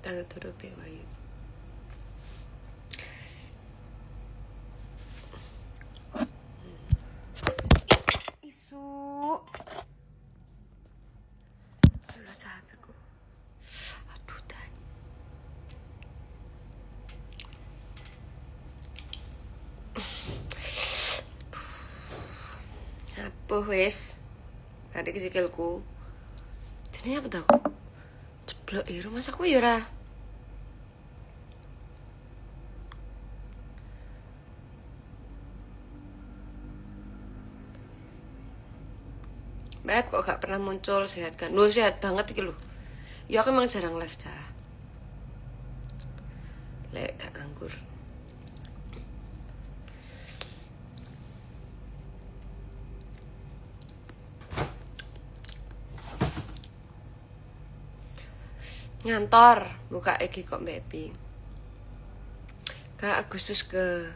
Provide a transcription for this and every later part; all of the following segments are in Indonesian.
Tangga turu bewayu. Isu. Udah capek kok. Aduh dan. Apa wes? Ada sikilku. Ini apa tau? Ceblok ya rumah aku ya ora. Beb kok gak pernah muncul, sehat kan? Lu sehat banget iki lho. Ya aku emang jarang live dah. Lek gak nganggur. Ngantor buka iki kok baby. Kak Agustus ke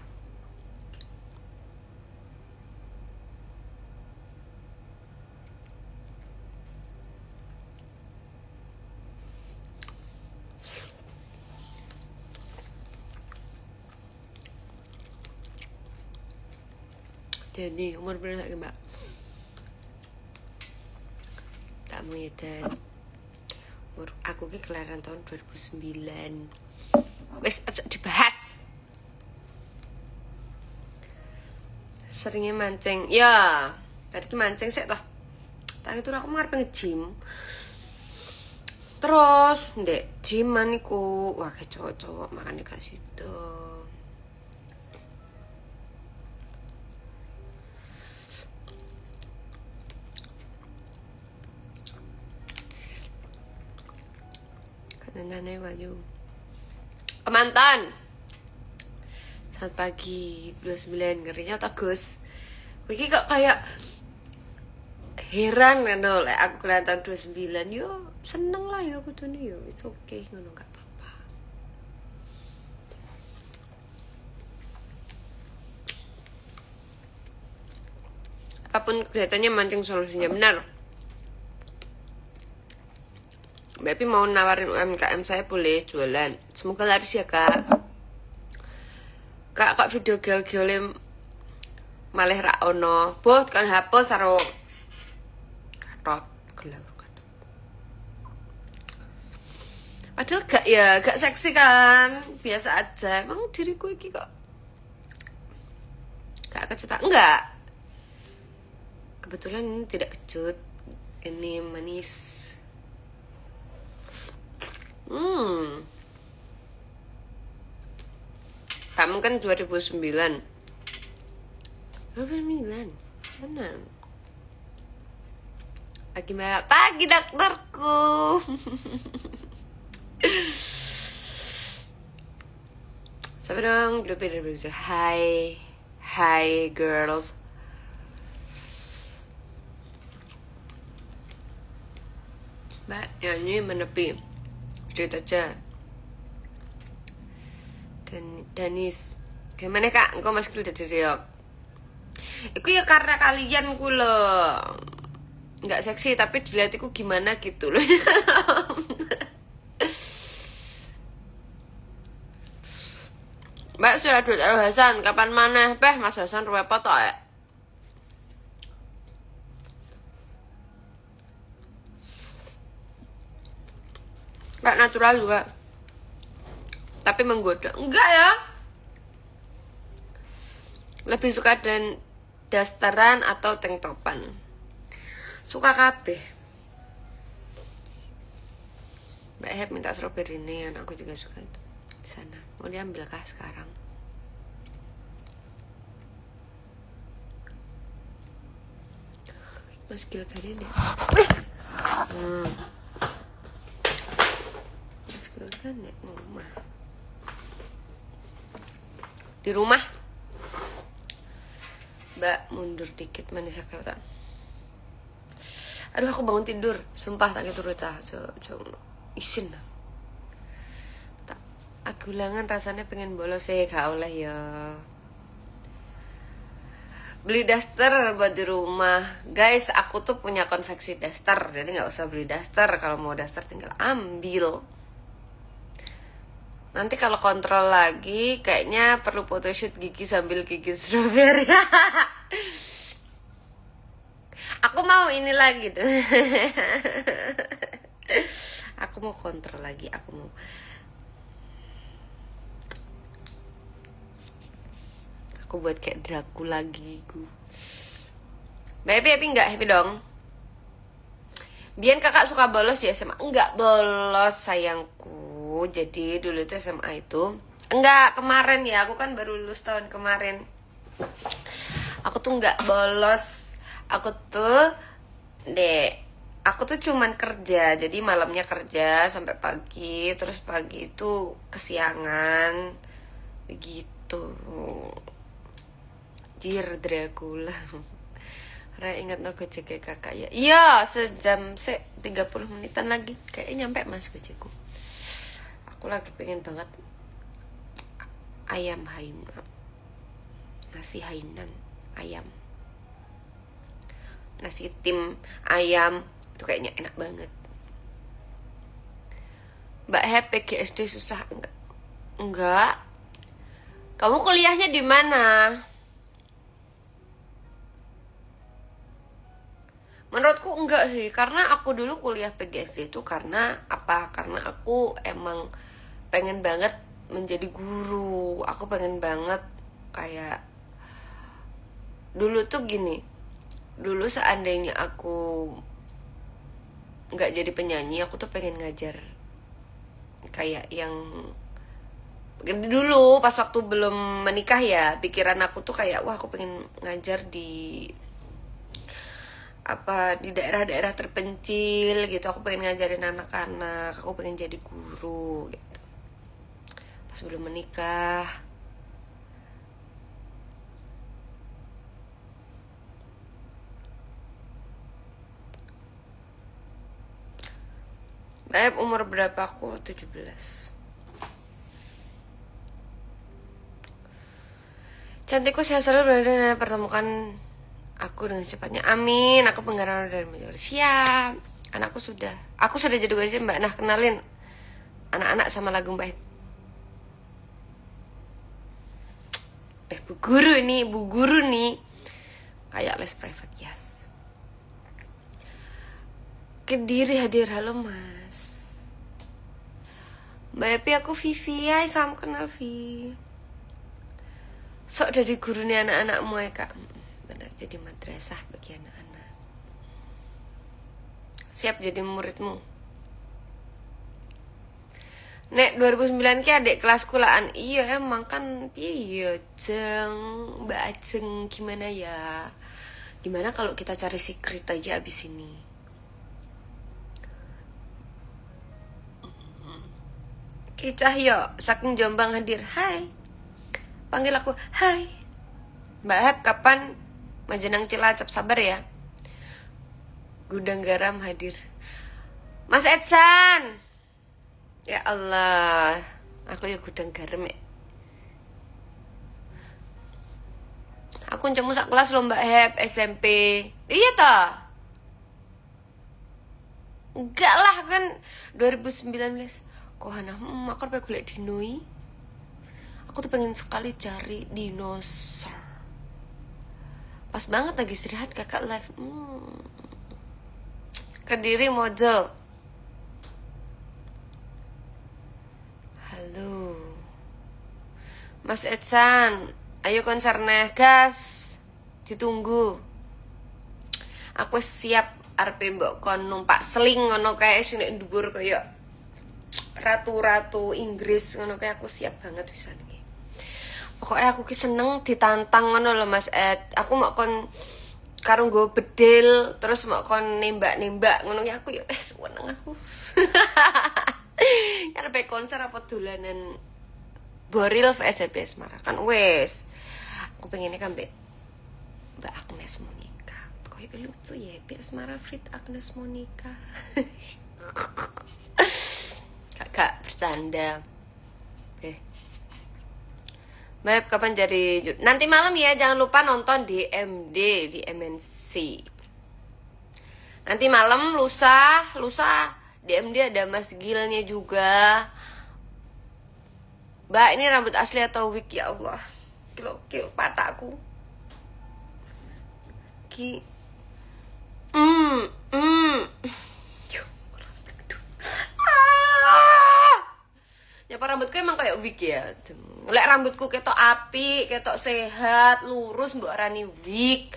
jadi umur berapa lagi mbak? Tak mau ya dan umur aku ki kelahiran tahun 2009. Wes dibahas. Seringnya mancing. Ya, tadi ki mancing sih toh. Tak itu aku ngarep nge-gym. Terus ndek gym-an iku wah ke cowok-cowok makane gak sido. Nandane Wayu Kemantan. Selamat pagi 29 ngerinya tak Gus. Wiki kok kayak heran kan oleh aku kelihatan 29. Yo seneng lah yo aku tuh yo. It's okay ngono gak apa-apa. Apapun kegiatannya mancing solusinya benar. Baby mau nawarin UMKM saya boleh jualan. Semoga laris ya kak. Kak video gel-gel malih ra ono. Boh kan hapus karo katot gelar katot. Padahal gak seksi kan. Biasa aja. Emang diriku iki kok gak kecut. Enggak. Kebetulan ini tidak kecut. Ini manis. Kamu kan 2009. 2009. Benar. Pagi mbak. Pagi dokterku. Sampai dong. Hai. Hi girls. Mbak nyanyi menepi. Cerita aja. Danis gimana kak? Engkau masih udah diriok. Iku ya karena kalian ku loh nggak seksi tapi dilihat iku gimana gitu loh. Mbak sudah duit Aru Hasan kapan mana? Mas Hasan ruwe foto ya. Gak natural juga. Tapi menggoda. Enggak ya. Lebih suka dan dasteran atau tank topan. Suka kabeh. Mbak Heb minta strawberry ini, aku juga suka itu. Di sana. Mau diambil kah sekarang? Mas Gil kali deh. Mas Gil kan nek rumah. Di rumah. Mbak mundur dikit manis kelihatan. Aduh aku bangun tidur. Sumpah tak gitu cah. Isin. Tak aku ulangan rasanya pengen bolos gak oleh ya. Beli daster buat di rumah. Guys, aku tuh punya konveksi daster. Jadi gak usah beli daster. Kalau mau daster tinggal ambil. Nanti kalau kontrol lagi kayaknya perlu photoshoot gigi sambil gigit strawberry. Aku mau ini lagi tuh. Aku mau kontrol lagi, aku buat kayak Dracula gigiku. Happy nggak happy dong? Biar kakak suka bolos ya SMA. Enggak bolos sayangku. Jadi dulu itu SMA itu enggak, kemarin ya, aku kan baru lulus tahun kemarin. Aku tuh enggak bolos. Aku tuh cuman kerja. Jadi malamnya kerja sampai pagi, terus pagi itu kesiangan. Begitu. Jir Dracula. Karena ingat no gojek kakak ya. Iya, sejam 30 menitan lagi kayaknya nyampe mas gojekku. Aku lagi pengen banget ayam Hainan. Nasi Hainan ayam. Nasi tim ayam itu kayaknya enak banget. Mbak Hep PGSD susah enggak? Enggak. Kamu kuliahnya di mana? Menurutku enggak sih, karena aku dulu kuliah PGSD itu karena apa? Karena aku emang pengen banget menjadi guru. Aku pengen banget kayak dulu tuh gini. Dulu seandainya aku nggak jadi penyanyi, aku tuh pengen ngajar kayak yang dulu pas waktu belum menikah ya, pikiran aku tuh kayak wah aku pengen ngajar di di daerah-daerah terpencil gitu. Aku pengen ngajarin anak-anak, aku pengen jadi guru gitu. Pas belum menikah. Baik, umur berapa aku? 17. Cantikku sehat selalu, dan pertemukan aku dengan cepatnya. Amin. Aku penggaran dari Major. Siap. Aku sudah jadi guru Mbak. Nah, kenalin anak-anak sama lagu Mbak. Bu guru nih. Kayak les private, yes. Kediri hadir, halo Mas. Mbak Epi, aku Vivi. Hai, salam kenal Vi. Sok jadi guru nih anak-anakmu ya kak. Benar, jadi madrasah bagi anak-anak. Siap jadi muridmu. Nek 2009 ki adik kelas kulaan. Iya emang kan. Iya Jeng, Mbak Ajeng, gimana ya? Gimana kalau kita cari secret aja abis ini? Ki Cahyo, saking Jombang hadir. Hai. Panggil aku, hai. Mbak Hep, kapan Majenang Cilacap? Sabar ya. Gudang Garam hadir. Mas Edsan. Ya Allah, aku ya Gudang Garam ya. Aku cemu sak kelas lho Mbak Hep, SMP. Iya toh? Enggak lah kan 2019. Kok Hana, aku pengen golek dinoi. Aku tuh pengen sekali cari dinosaur. Pas banget lagi istirahat kakak live. Kediri Mojo. Halo Mas Edsan, ayo konser neh gas. Ditunggu. Aku siap arep mbok kon numpak seling ngono kae sing nek dhuwur kaya ratu-ratu Inggris ngono kae, aku siap banget pisan iki. Pokoknya aku ki seneng ditantang ngono lho Mas Ed. Aku mau kon karo nggo bedil terus mau kon nembak-nembak ngono ki, aku ya seneng aku. Arep konser apa dolanan Boril SBS Semarang kan wes. Aku pengennya kan Mbak Agnes Monica. Kayak lucu ya, Semarang Fit Agnes Monica. Kakak bercanda. Mbak, kapan jadi? Nanti malam ya, jangan lupa nonton di MD, di MNC. Nanti malam lusa di MD ada Mas Gilnya juga. Mbak, ini rambut asli atau wig? Ya Allah, kilo patakku ki. Yo, nyapa rambutku emang kayak wig ya. Lek rambutku ketok api, ketok sehat, lurus mbok arani wig.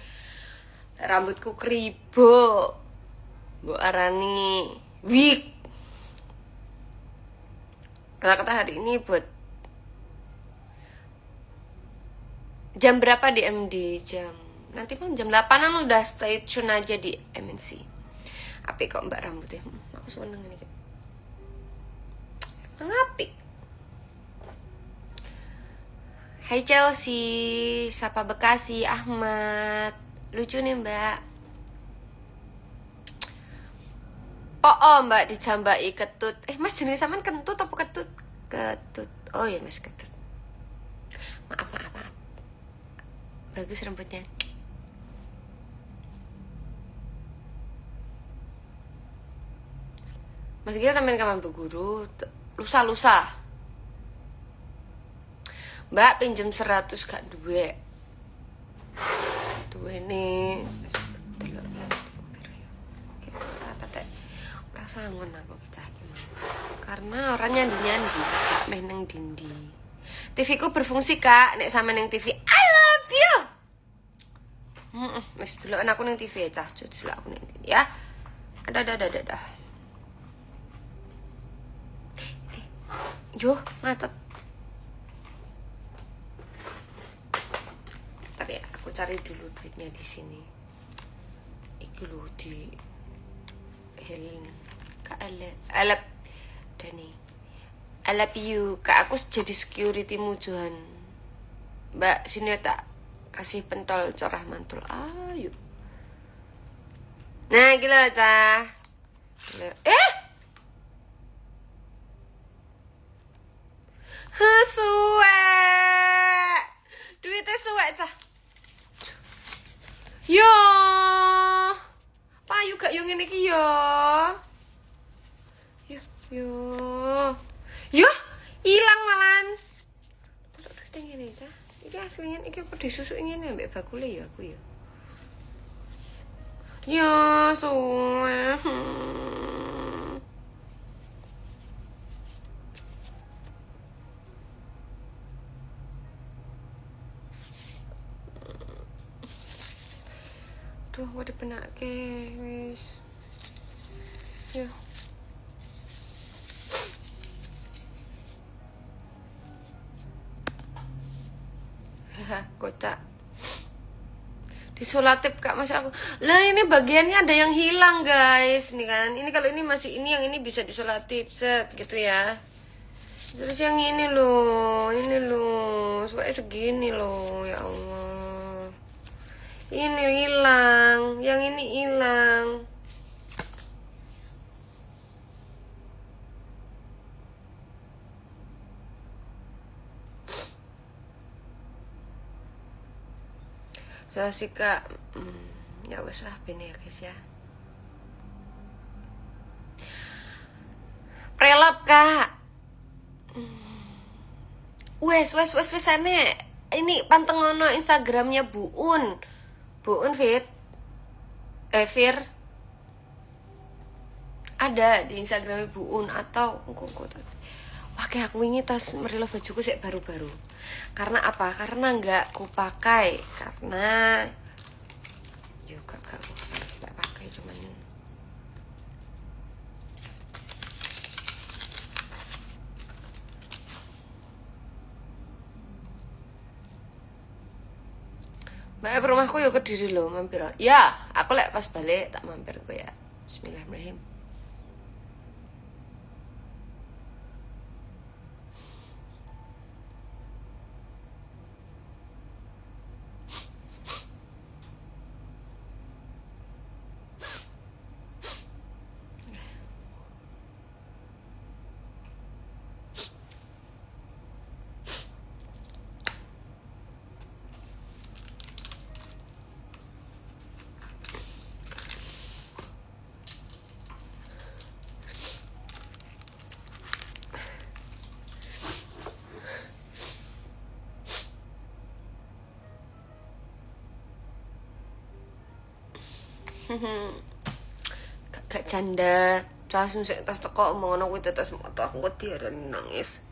Lek rambutku kribo, mbok arani wig. Kata-kata hari ini buat jam berapa di MD? Nanti pun jam 8-an udah stay tune aja di MNC. Apik kok mbak rambutnya. Aku seneng ini. Emang apik. Hai Chelsea, Sapa Bekasi, Ahmad. Lucu nih mbak. Oh mbak dijambai ketut. Mas jenis sampean kentut apa ketut? Ketut. Oh ya mas ketut. Maaf. Bagus rambutnya. Mas Gil temen kapan berguru? Lusa. Mbak pinjem 100 gak duwe. Duwe nih. Apa teh? Rasangon aku kecah gimana? Karena orangnya nyandi gak meneng dindi. TV ku berfungsi kak, nek sama neng TV. I love you. Mas dulu aku neng TV ya cah, dulu aku neng TV ya. Ada. Yo, macet. Tapi aku cari dulu duitnya di sini. Iki lu di Helen Kak Alap Dani. I love you. Kak aku jadi security mujuan. Mbak sini tak kasih pentol corah mantul. Ayo. Nah gila cah. Suwek. Duitnya suwek cah. Yo. Payu gak yang ini ki yo. Yo, hilang malan. Kok duitnya ngene cah? Iki aslinya iki apa disusuk ngene mbek bakule ya aku ya. Yo, suwek. Duh, gue dipenake wis. Yo. Haha, kocak. Disolatif kak mas aku. Lah ini bagiannya ada yang hilang guys. Nih kan. Ini kalau ini masih ini, yang ini bisa disolatif set gitu ya. Terus yang ini loh, soalnya segini loh, ya Allah. Ini hilang, yang ini hilang. Saya sih kak, ya wes lah bini ya guys ya. Prelap kak. Wes ane. Ini pantengono Instagramnya Buun Fit. Fir. Ada di Instagramnya Buun atau wah kayak aku ini tas merilo bajuku sih baru-baru. Karena apa? Karena nggak kupakai. Karena juga gak harus tak pakai cuman. Mbak rumahku yo Kediri loh, mampir. Ya, aku lek pas balik tak mampir kok ya. Bismillahirrahmanirrahim. Gak canda. Langsung sik tas teko omongan kuwi tetes moto aku kok diarani nangis.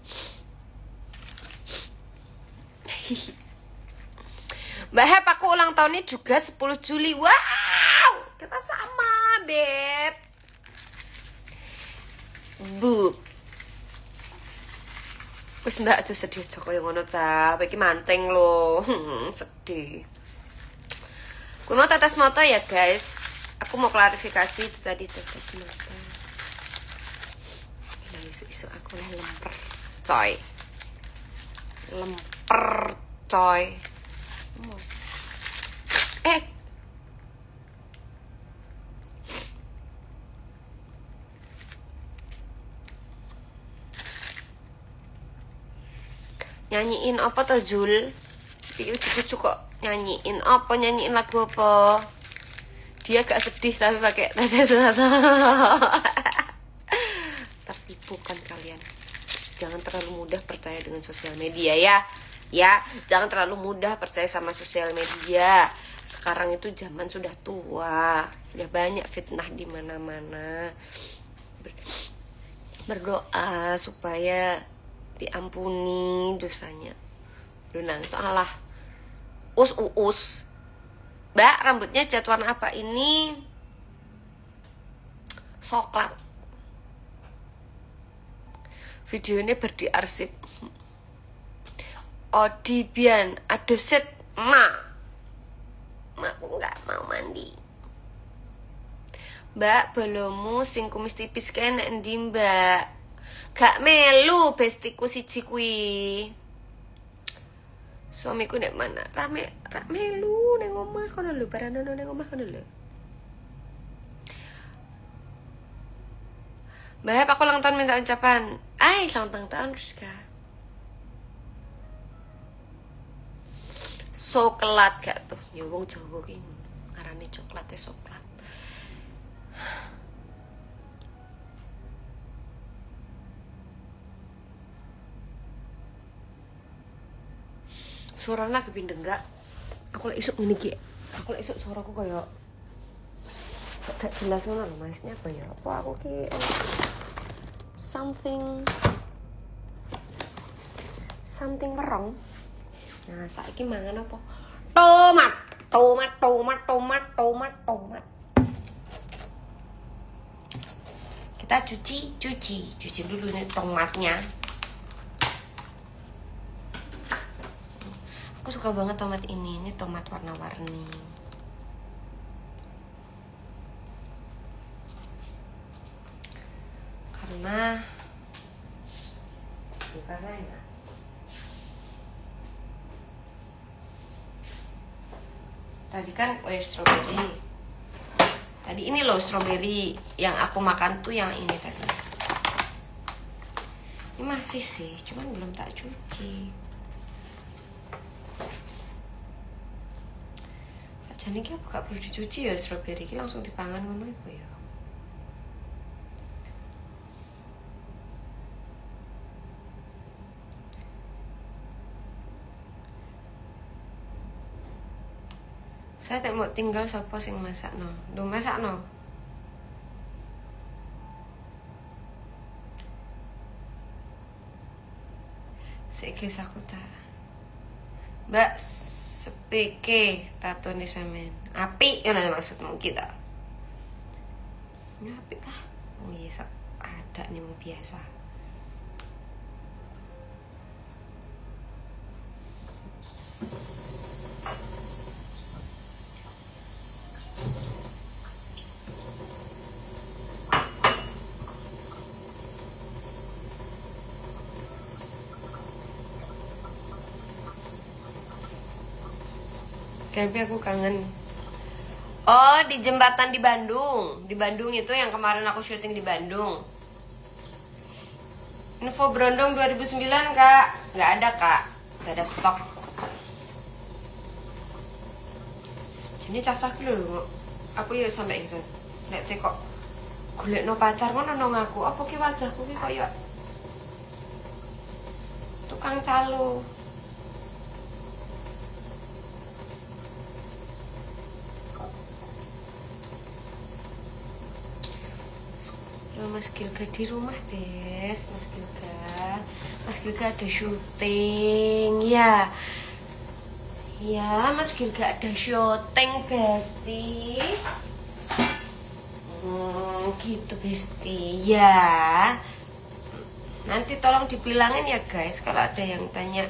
Mbak Hep, aku ulang tahunnya juga 10 Juli. Wow, kita sama, Beb. Bu. Wis ndak aja sedih aja kaya ngono ta. Iki mancing lho. Sedih. Gue mau tetes mata ya, guys. Aku mau klarifikasi itu tadi tetes mata. Gila, isu-isu aku lah lemper, coy. Lemper, coy. Nyanyiin apa tuh Zul? Ujuk-ujuk kok nyanyiin apa? Nyanyiin lagu apa? Dia gak sedih tapi pakai tetes mata. Tertipu kan kalian. Jangan terlalu mudah percaya dengan sosial media ya. Ya, jangan terlalu mudah percaya sama sosial media. Sekarang itu zaman sudah tua, sudah banyak fitnah di mana-mana. Berdoa supaya diampuni dosanya. Lu nangis tuh Allah. Us. Mbak, rambutnya cat warna apa ini? Coklat. Videonya berdiarsip. Odibian, adoset, aku nggak mau mandi. Mbak, bolomu sing kumis tipis kan endi Mbak? Gak melu bestiku siji kuwi. Suamiku nek mana? Rame melu ning omah kono lho, baranono ning omah kono lho. Mbak, aku ulang tahun minta ucapan. Selamat ulang tahun Rizka. Coklat gak tuh? Ya wong Jawa ki ngarane coklatnya coklat. Suaranya kepindeng gak? Aku lek isuk ngene iki. Aku lek isuk suaraku koyo gak jelas ngono lho, maksudnya apa ya? Apa aku ki something wrong. Nah, saiki mangan apa? Tomat. Kita cuci dulu ini tomatnya. Aku suka banget tomat ini tomat warna-warni. Karena ya. Tadi kan strawberry. Tadi ini loh strawberry yang aku makan tuh yang ini tadi. Ini masih sih, cuman belum tak cuci. Jadi ini aku gak perlu dicuci ya strawberry ini langsung dipangan ngono iku ya. Saya tak mau tinggal sapa sing masakno. Lho masakno. Sik aku tak. Mbak sepeke tato nih semen. Apik kan maksudmu kita. Ini apik kah? Oh iya ada nih mau biasa. Tapi aku kangen. Oh, di jembatan di Bandung. Di Bandung itu yang kemarin aku syuting di Bandung. Info Brondong 2009, Kak. Nggak ada, Kak. Nggak ada stok. Jadi cacah dulu. Aku ya sampai itu. Nek kok golekno pacar ngono nang aku. Apa ki wajahku ki koyo tukang calo. Mas Gilga di rumah, Bes. Mas Gilga ada syuting. Ya. Ya, Mas Gilga ada syuting, Besti. Gitu, Besti. Ya. Nanti tolong dibilangin ya, guys, kalau ada yang tanya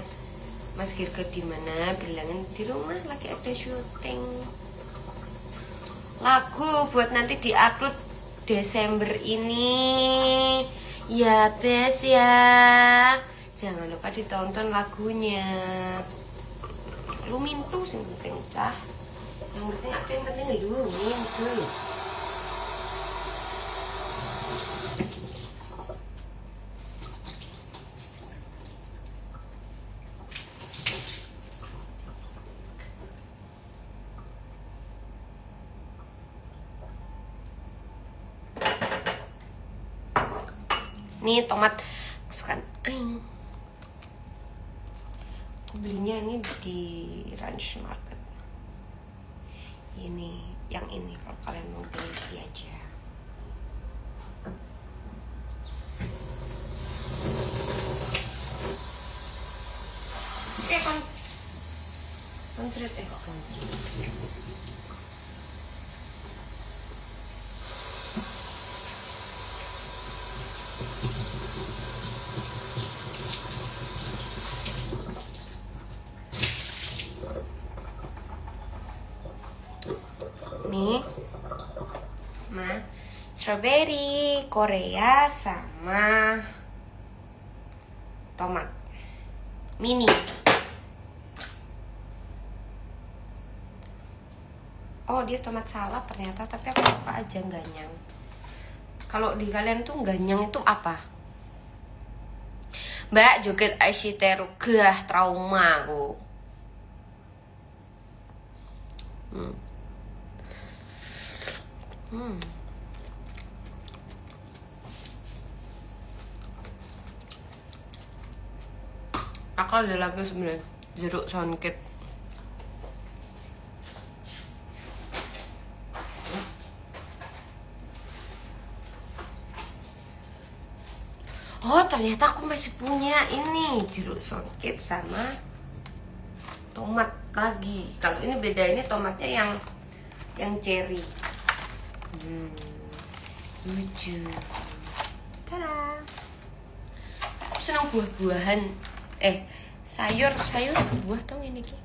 Mas Gilga di mana, bilangin di rumah lagi ada syuting. Lagu buat nanti diupload Desember ini. Ya, Bes ya. Jangan lupa ditonton lagunya. Lu mintu sing penting cah. Yang penting lu mintu. Nih tomat kesukaan aing. Aku belinya ini di Ranch Market. Ini, yang ini kalau kalian mau beli aja. Konsret nih, strawberry Korea sama tomat mini. Oh, dia tomat salad ternyata, tapi aku suka aja ganyang. Kalau di kalian tuh ganyang itu apa? Mbak joget Aishiteru, gah trauma aku. Aku ada lagi sebenarnya jeruk songket. Oh, ternyata aku masih punya ini jeruk songket sama tomat lagi. Kalau ini beda, ini tomatnya yang cherry. Lucu. Tada. Aku senang buah-buahan. Sayur buah tong ini ki.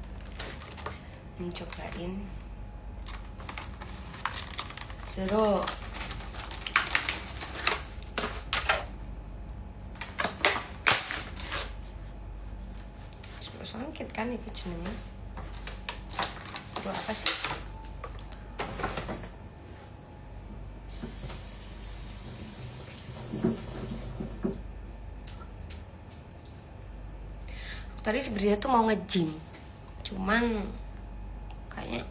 Nih cobain. Jeruk. Songket kan itu jenengnya. Itu apa sih? Tadi sebenarnya tuh mau nge-gym, cuman kayaknya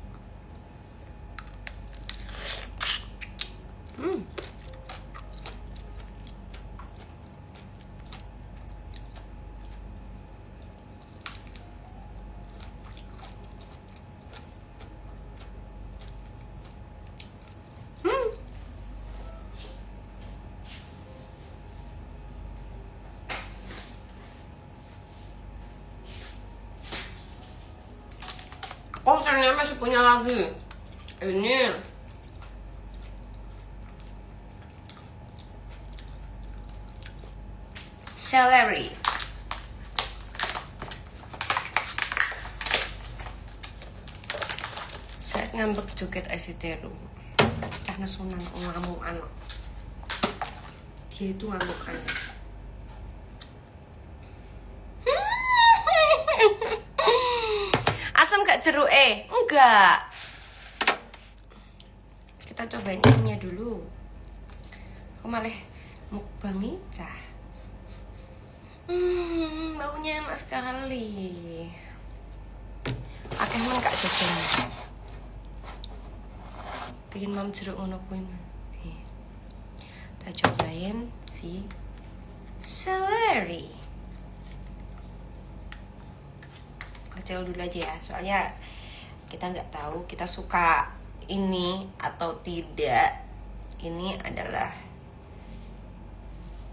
oh ternyata masih punya lagi. Ini celery. Saya ngambek joget Aishiteru karena Sunan ngamuk anak. Dia itu ngamuk anak. Asam gak jeruk? Enggak. Kita cobain ininya dulu. Aku malah mukbang Ica. Baunya enak sekali. Akeh men kak jajan. Bikin mam jeruk ngono kuwi man. Kita cobain si celery. Kecil dulu aja ya, soalnya kita nggak tahu kita suka ini atau tidak. Ini adalah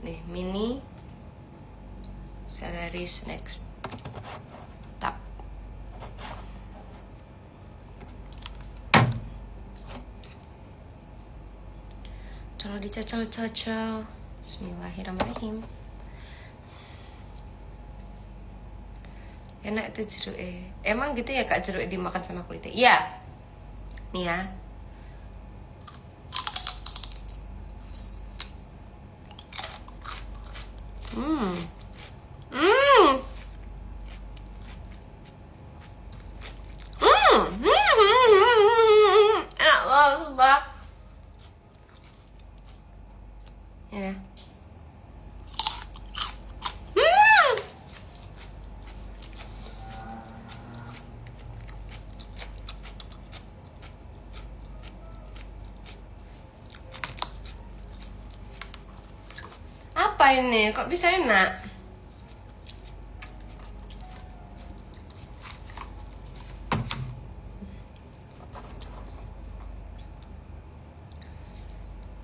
nih mini celery snacks tap. Kalau dicocol-cocol. Bismillahirrahmanirrahim. Enak itu jeruk emang gitu ya Kak, jeruk dimakan sama kulitnya? Iya. Nih ya. Enak banget sumpah. Ya. Apa ini? Kok bisa enak?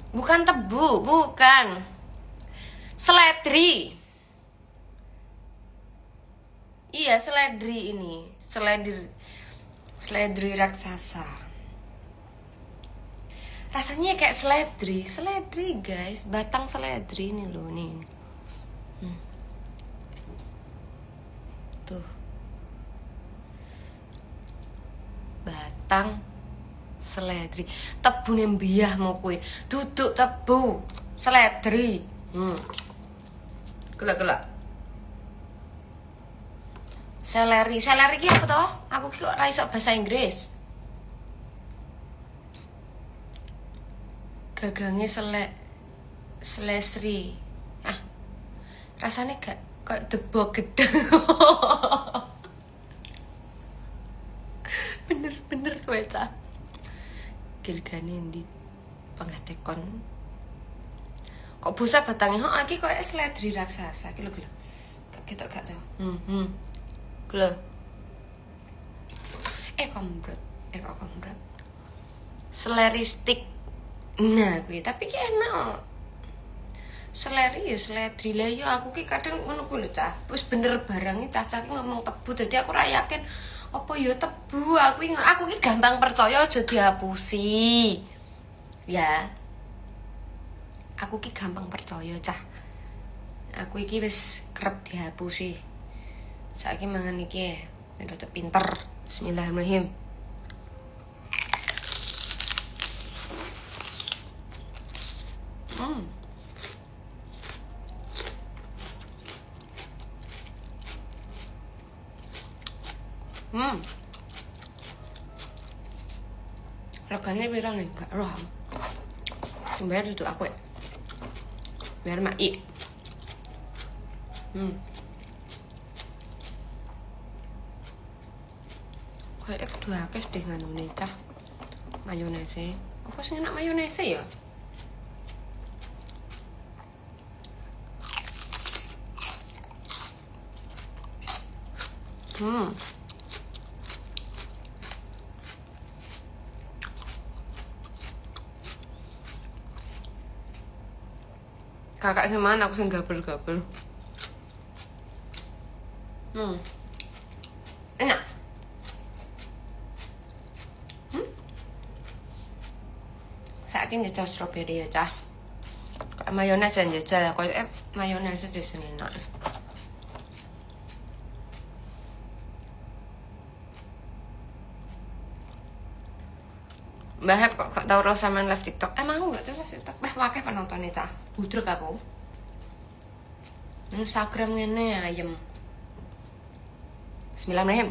Bukan tebu, bukan. Seledri. Iya, seledri ini. Seledri raksasa. Rasanya kayak seledri guys, batang seledri ini loh nih. Tuh. Batang seledri. Tebu nembiyah mau kue. Duduk tebu seledri. Gelak. Seleri ki apa toh? Aku ki kok ra iso bahasa Inggris. Gagangnya selesri. Rasanya gak kayak debok gedeng. bener kowe ta. Gilgane ndi panggatekon. Kok busa batangnya? Iki koyo seledri raksasa iki lho. Gak ketok gak tau. Gelo. Kombrot. Seleri stick. Nah, kuwi tapi ki enak. Seleri ya seledri lah ya aku ki kadang ngono kuwi lho cah. Wis bener barang cah ki ngomong tebu dadi aku ora yakin apa ya tebu. Aku ki gampang percaya aja dihapusi. Ya. Aku ki gampang percaya cah. Aku iki wis kerep dihapusi. Saiki mangan iki rada pinter. Bismillahirrahmanirrahim. Regane pira nih? Gak roh. Bayar duduk aku ya. Biar mai. Kayak kedua akeh deh nganune cah. Mayonese. Apa sih enak mayonese ya? Kakak semaan aku sing gabel-gabel. Enak. Saiki njajal strawberry ya cah. Mayonnaise njajal koyo mayonnaise sing enak. Mbak Hep kok gak tau Rosa main live TikTok. Emang aku gak tau live TikTok. Wakeh penontonnya cah. Budrek aku. Instagram ngene ayem. Bismillahirrahmanirrahim.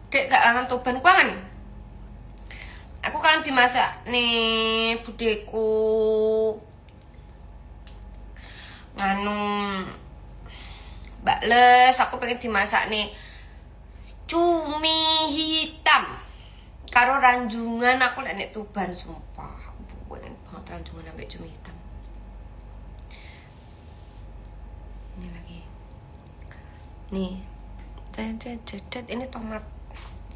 Dek gak kangen Tuban kangen. Aku kan dimasak nih budeku. Nganu bakles, aku pengen dimasak nih cumi hitam karo ranjungan. Aku nek Tuban sumpah aku pengen banget ranjungan ambek cumi hitam. Ini lagi nih Ini tomat.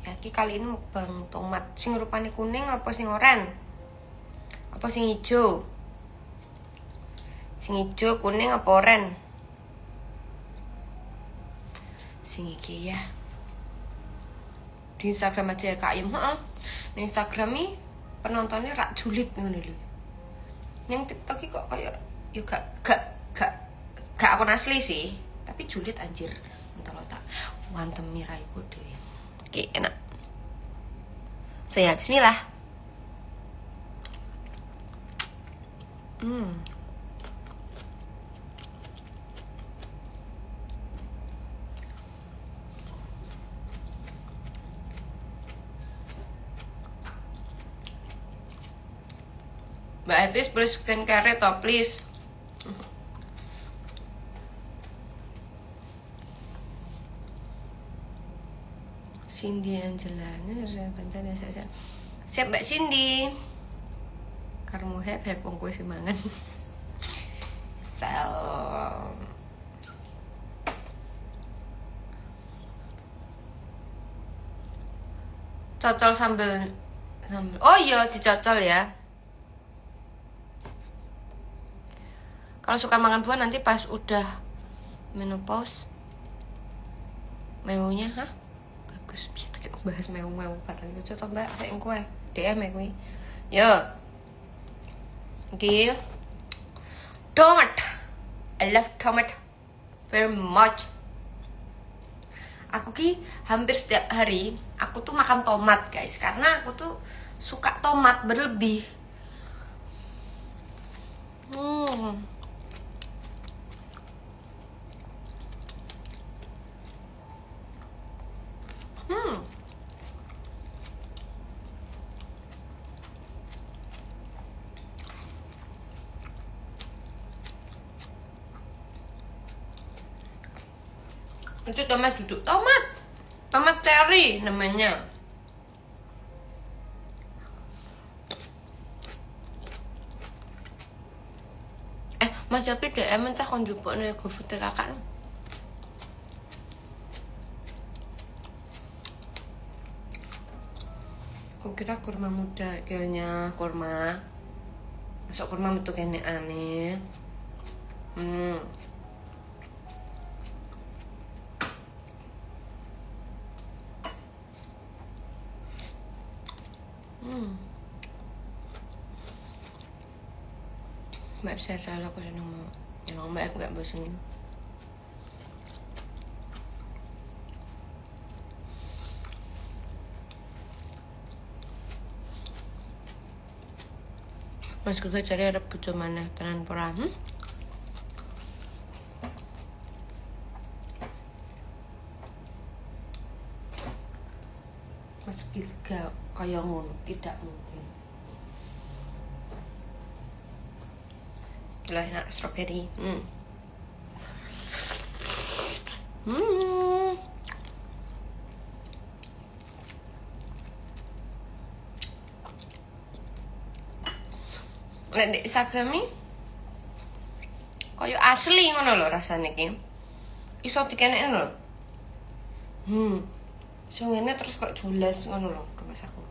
Ya, kali ini mukbang tomat. Sing rupane kuning apa sing oren? Apa sing ijo? Sing ijo, kuning apa oren? Sing iki ya. Di Instagram aja ya Kak Im. Heeh. Di Instagram nih penontonnya rak julid ngono lho. Yang TikTok iki kok kayak yo gak akun asli sih, tapi julid anjir. Entar lo tak wantem miraiku dhewe. Oke, enak. Saya bismillah. Mbak Epis, please skincare toh please. Cindy Angela, siap Mbak Cindy. Karmu heb wong kowe semangat. Sel. Cocol sambel. Oh iya, dicocol ya. Kalau suka makan buah nanti pas udah menopause. Mewunya, hah? Bagus. Biar kita bahas mewu-mewu bareng itu coba Mbak, saya kowe DM ya kowe. Yo. Oke. Tomat. I love tomat very much. Aku ki hampir setiap hari aku tuh makan tomat, guys, karena aku tuh suka tomat berlebih. Itu tomat duduk, tomat cherry namanya. Mas Japi DM entah kon jupukne GoFood kakak. Aku kira kurma muda, kayaknya kurma. Masuk kurma itu kayaknya aneh. Mbak bisa selalu aku seneng mau nyolong Mbak, aku gak bosenin. Mas gue cari ada bujo maneh tenan pora. Mas Gilga kaya ngono tidak mungkin. Gila enak strawberry. Lek di Instagram iki kaya asli ngono lho rasane iki. Iso dikenekne lho. So ngene terus kok jelas ngono lho mas aku.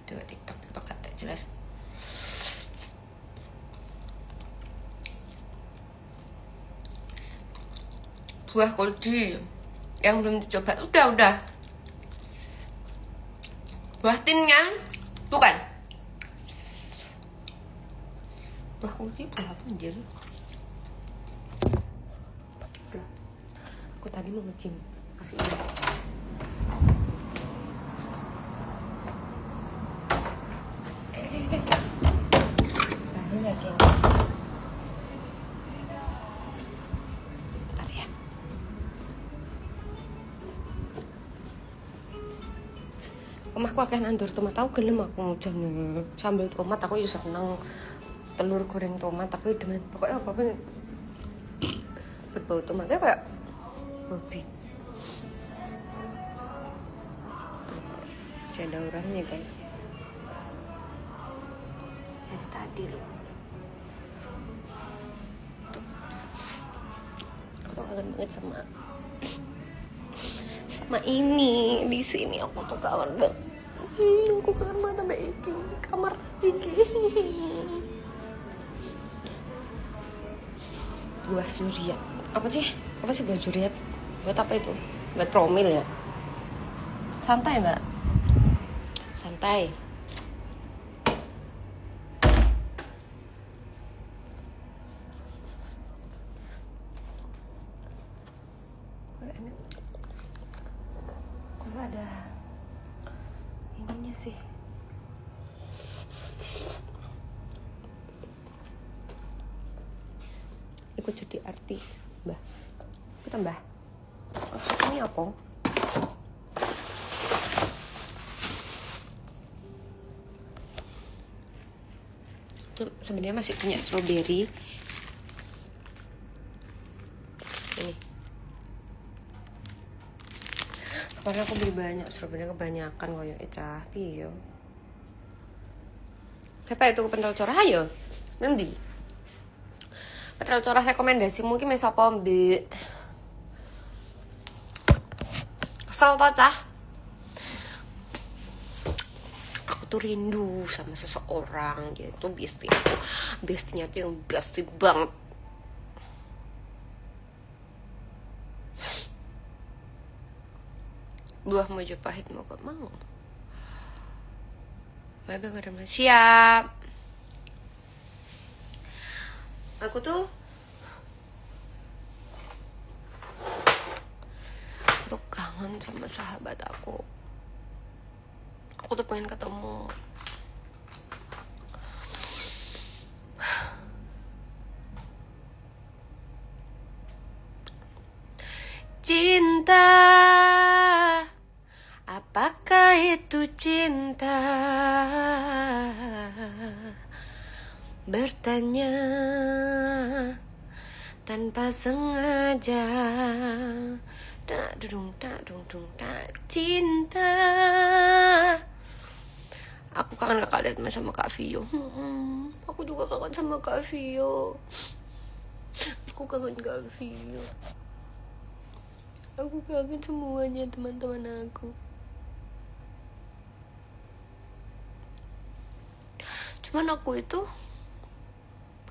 Video TikTok gak jelas. Buah koldi yang belum dicoba udah. Buah tinnya bukan. Buah koldi buah apa anjir? Aku tadi mau ngecim kasih ini. Lagi. Bentar ya. Omahku akeh nandur tomat, aku gelem aku jane sambal tomat, aku yo seneng telur goreng tomat, aku demen pokoknya apa-apa berbau tomatnya kayak hobi. Masih ada orangnya guys dari tadi loh. Aku tuh kangen banget sama Ma ini di sini aku tuh kangen banget. Aku kangen banget sama Iki, kamar Iki. Buah Surya. Apa sih? Apa sih buah Surya? Buat apa itu? Buat promil ya? Santai, Mbak. Santai. Kok ada ininya sih? Ikut cuti arti, Mbah. Kita Mbah. Ini apa? Itu sebenarnya masih punya strawberry. Ini. Karena aku beli banyak strawberry kebanyakan koyo cah piye yo. Apa itu pentel corah ayo? Nanti. Pentel corah rekomendasi mungkin mes apa mbek. Kesel toh cah. Aku tuh rindu sama seseorang, dia itu bestie aku. Bestinya tuh yang bestie banget. Buah Majapahit mau gak mau. Babe gak ada siap. Aku tuh kangen sama sahabat aku. Aku tuh pengen ketemu. Cinta, apakah itu cinta? Bertanya tanpa sengaja. Tak dung cinta. Aku kangen kakak lihat sama Kak Vio. Aku juga kangen sama Kak Vio. Aku kangen Kak Vio. Aku kangen semuanya teman-teman aku. Cuman aku itu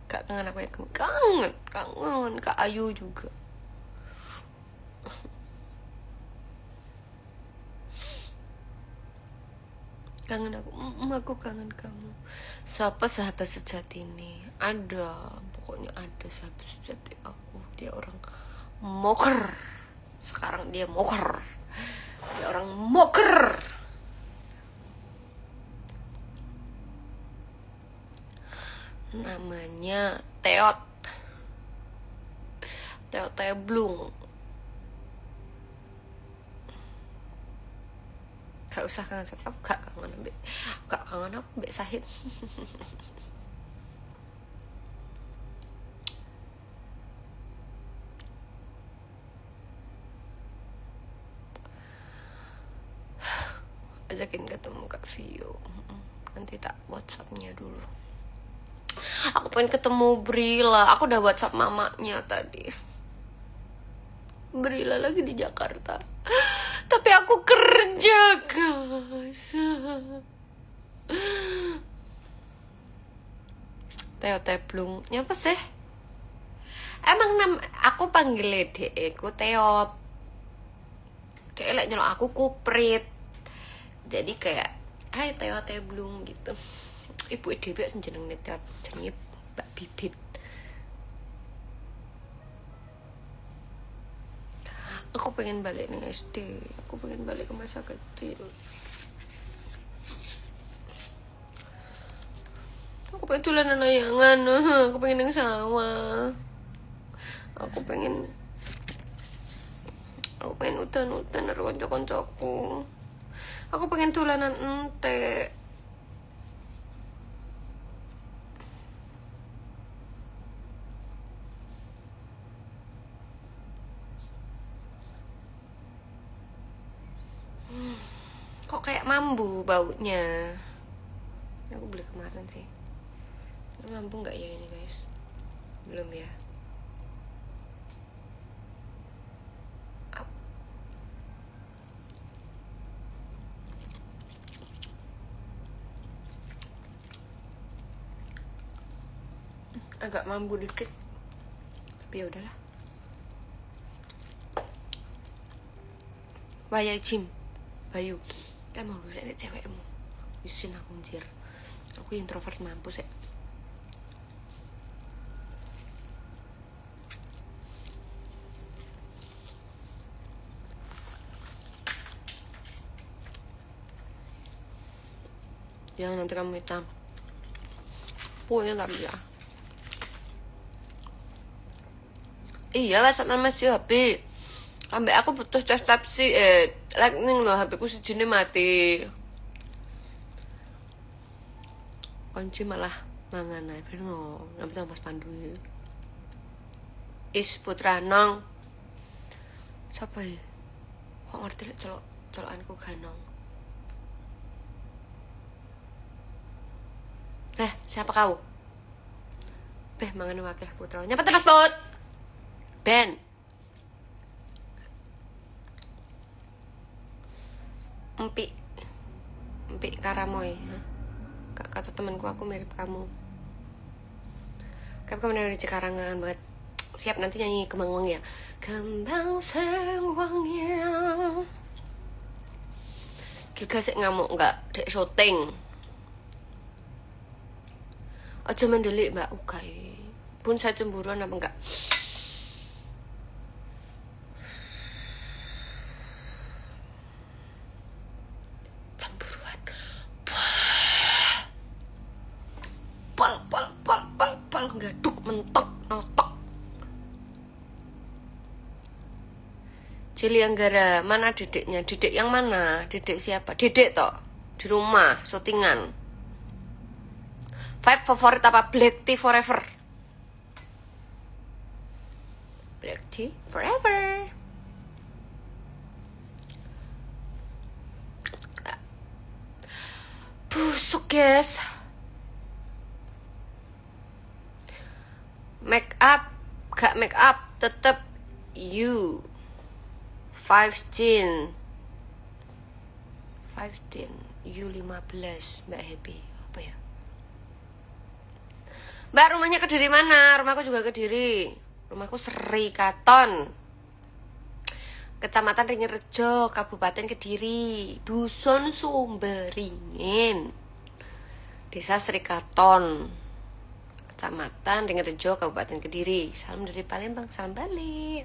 gak kangen aku yang kangen Kak Ayu juga. Kangen aku kangen kamu. Siapa sahabat sejati ini? Ada, pokoknya ada sahabat sejati aku. Dia orang moker. Sekarang dia moker. Dia orang moker. Namanya Teot Teblung. Gak usah kangen siapa, aku gak kangen aku Mbak Sahid. Ajakin ketemu Kak Vio. Nanti tak WhatsApp-nya dulu. Aku pengen ketemu Brila. Aku udah WhatsApp mamanya tadi. Brila lagi di Jakarta. Tapi aku kerja, guys. Teblung. Nyapa sih? Emang aku panggil aku Teot. Dia lek nyelok aku Kuprit. Jadi kayak hai Teblung gitu. Ibu Dewi senjeneng Teot jenenge Mbak Bibit. Aku pengen balik nih SD. Aku pengen balik ke masa kecil. Aku pengen tulanan layangan. Aku pengen yang sawah. Aku pengen udan-udan karo kanca-kancaku. Aku pengen tulanan entek. Kok kayak mambu baunya. Aku beli kemarin sih. Mambu nggak ya ini guys? Belum ya. agak mampu dikit, tapi ya udahlah. Waya Jim Bayu, emang lu saya cewekmu isin aku njir, aku introvert mampus ya. Jangan nanti kamu hitam. Punya tapi ya. Iya lah sama Mas HP. Ambek aku butuh cas tapsi lightning loh, HP ku sejine mati. Kunci malah mangan ae bener. Napa sama Mas Pandu. Is Putra Nong. Siapa ya? Kok ngerti lek celokanku ganong. Siapa kau? Mangan wakeh Putra. Nyapa Mas Put? Ben. Empi Karamoy. Kata temanku aku mirip kamu. Kamu dari Cikarang kan banget. Siap nanti nyanyi Kembang Wangi ya. Kembang sing wangi. Gilga sik ngamuk enggak dek syuting. Aja mendelik Mbak Ugai. Pun saya cemburuan apa enggak? Cemburuan. Pal gaduk mentok notok. Cili Anggara, mana dedeknya? Dedek yang mana? Dedek siapa? Dedek toh di rumah syutingan. Vibe favorit apa? Black tea forever. Black tea forever. Busuk guys. Make up, gak make up, tetep you. 15 you 15 Mbak Happy. Apa ya? Mbak rumahnya Kediri mana? Rumahku juga Kediri. Rumahku Serikaton, Kecamatan Ringin-Rejo, Kabupaten Kediri, Dusun Sumberingin, Desa Serikaton, Kecamatan Ringin-Rejo, Kabupaten Kediri. Salam dari Palembang, salam balik.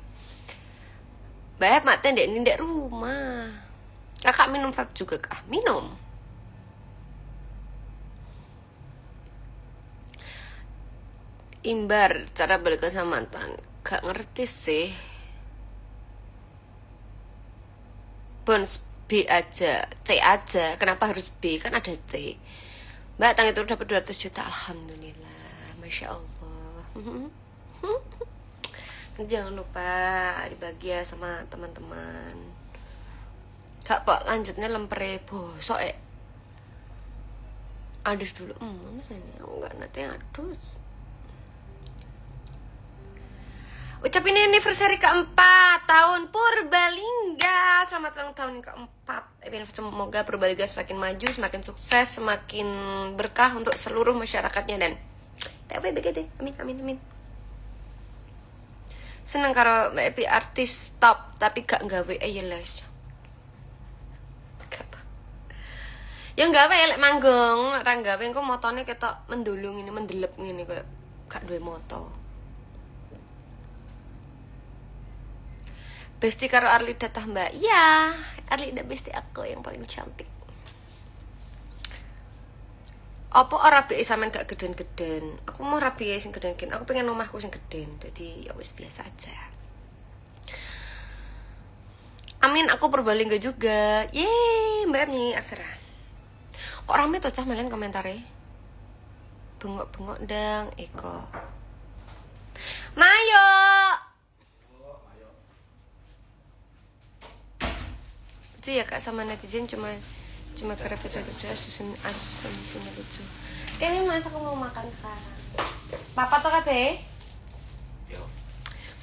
Mbak mak tendek ini ndek rumah. Kakak minum vape juga kah? Minum. Imbar cara balik ke mantan. Gak ngerti sih. Bons B aja, C aja. Kenapa harus B? Kan ada C. Mbak Tang itu dapat 200 juta. Alhamdulillah. Masya Allah. Jangan lupa dibagi ya sama teman-teman. Kak Pak lanjutnya lempere bosok adus dulu. Misalnya enggak nanti adus. Ucapin anniversary keempat tahun Purbalingga. Selamat ulang tahun yang keempat. Semoga Purbalingga semakin maju, semakin sukses, semakin berkah untuk seluruh masyarakatnya dan PWBGD. Amin. Seneng karo Mbak Epi artis top tapi gak nggawe les. Ya nggawe elek manggung, ora nggawe engko motone ketok mendulung ini mendelep ngene koyo gak duwe moto. Besti karo Arlida tah Mbak. Iya, Arlida besti aku yang paling cantik. Apa ora BE sampean gak geden-geden? Aku mau rapi sing geden-geden. Aku pengen omahku sing geden. Jadi ya wis biasa aja. Amin, aku Purbalingga juga. Yeay, Mbak Nyi Aksara. Kok rame tuh cah malen komentare? Bengok-bengok dang Eko. Mayo. Itu ya Kak sama netizen cuma gara video itu susun asem sini lucu. Ini mas aku mau makan sekarang. Papa tuh kabeh? Yo.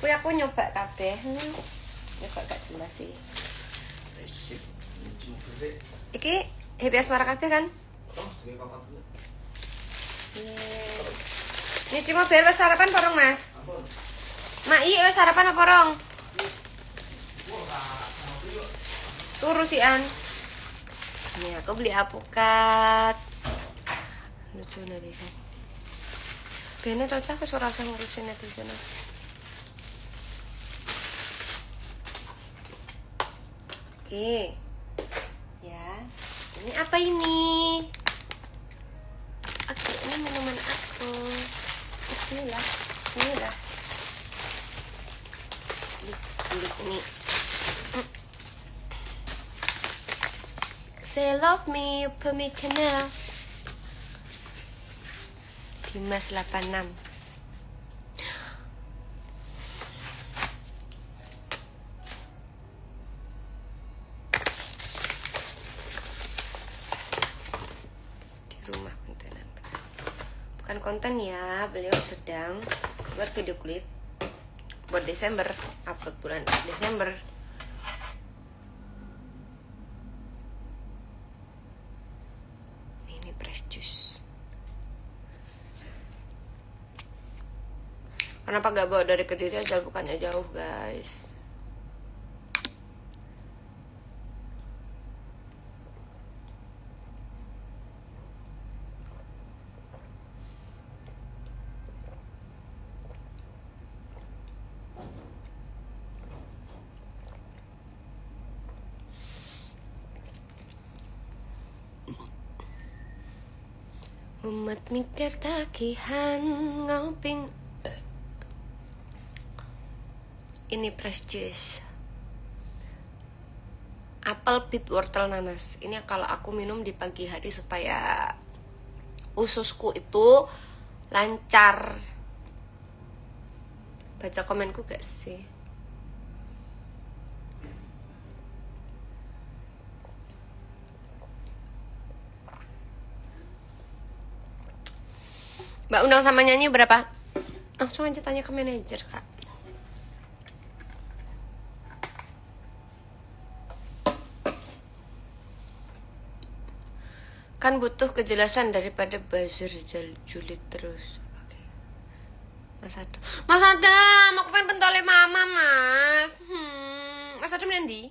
Kuwi aku nyoba kabeh. Ya kok gak jelas sih. Iki Happy Asmara kabeh kan? Oh, jadi papa dulu. Nyuci mobil wis sarapan porong, Mas? Mak iya wis sarapan apa porong? Turu sian. Nih aku beli apukat. Lucu netizen. Bene to cah wis ora usah ngurusin netizen. Oke. Ya. Ini apa ini? Oke, ini minuman aku. Bismillah. Bismillah. Beli ini. Say love me, put me channel. Dimas 86. Di rumah kontenan. Bukan konten ya, beliau sedang buat video klip buat Desember, upload bulan Desember. Ini press juice. Kenapa gak bawa dari Kediri aja, bukannya jauh guys. Umat mikir tagihan ngoping. Ini fresh juice apel, pit, wortel, nanas. Ini kalau aku minum di pagi hari supaya ususku itu lancar. Baca komenku gak sih? Mbak undang sama nyanyi berapa? Langsung aja tanya ke manajer, Kak. Kan butuh kejelasan daripada buzzer julid terus. Oke. Mas Adam, aku pengen pentole mama, Mas. Mas Adam nanti.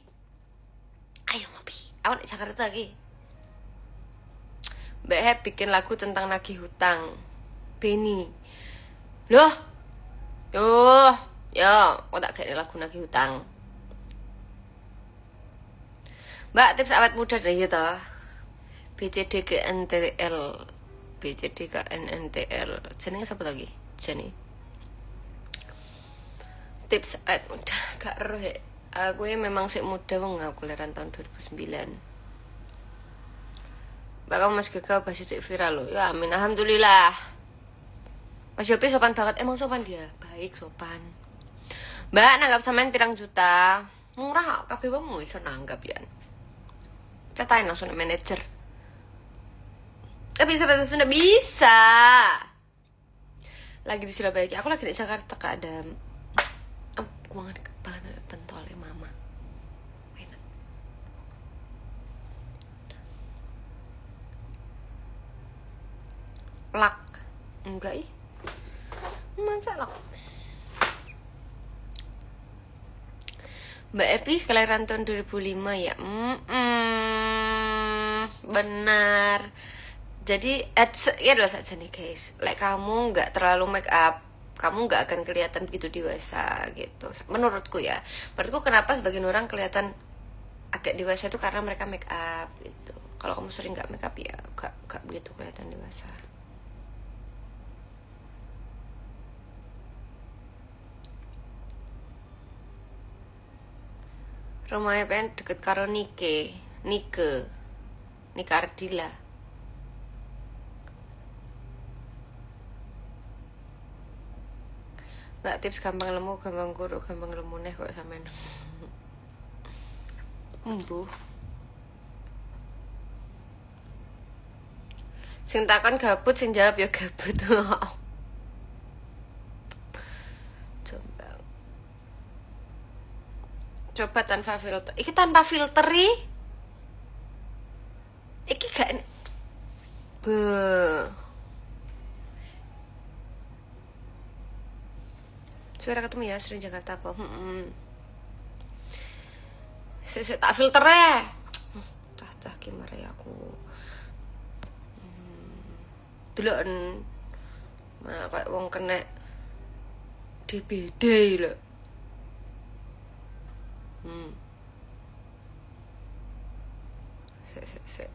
Ayo ngopi. Awak di Jakarta lagi. Mbak Hep bikin lagu tentang nagih hutang. Benny. Loh. Yo, kok tak kayak lagu nagih hutang. Mbak, tips awet muda deh ya toh. BCD ke NTL. BCD ke NNTL. Jenenge siapa lagi? Jenny. Tips awet muda gak roh ya. Aku memang sik muda wong, aku lahiran tahun 2009. Mbak kamu Mas Gagal pasti viral loh. Ya amin, alhamdulillah. Mas Yopi sopan banget, emang sopan dia, baik sopan. Mbak nanggap samain pirang juta, murah kabeh wong iso nanggap ya. Catain langsung manajer. Bisa bahasa Sunda bisa. Lagi di Surabaya, aku lagi di Jakarta Kak Adam. Kuangan banget pentole mama. Enak. Lak, enggak ih. Masa lak. Mbak Epi kelahiran tahun 2005 ya. Benar. Jadi ya adalah saja nih guys. Like kamu nggak terlalu make up, kamu nggak akan kelihatan begitu dewasa gitu. Menurutku ya. Menurutku kenapa sebagian orang kelihatan agak dewasa itu karena mereka make up gitu. Kalau kamu sering nggak make up ya gak begitu kelihatan dewasa. Rumahnya pengen deket karo Nike Ardila. Mbak tips gampang lemu, gampang guru, gampang lemu nih kok sampean. Embuh. Sing takon gabut, sing jawab ya gabut. Coba tanpa filter. Iki tanpa filter iki gak be. Suara ketemu ya, sering Jakarta apa? Saya tak filter ya. Cah gimana ya aku. Deloken malah kayak wong kena DBD lho. Sik.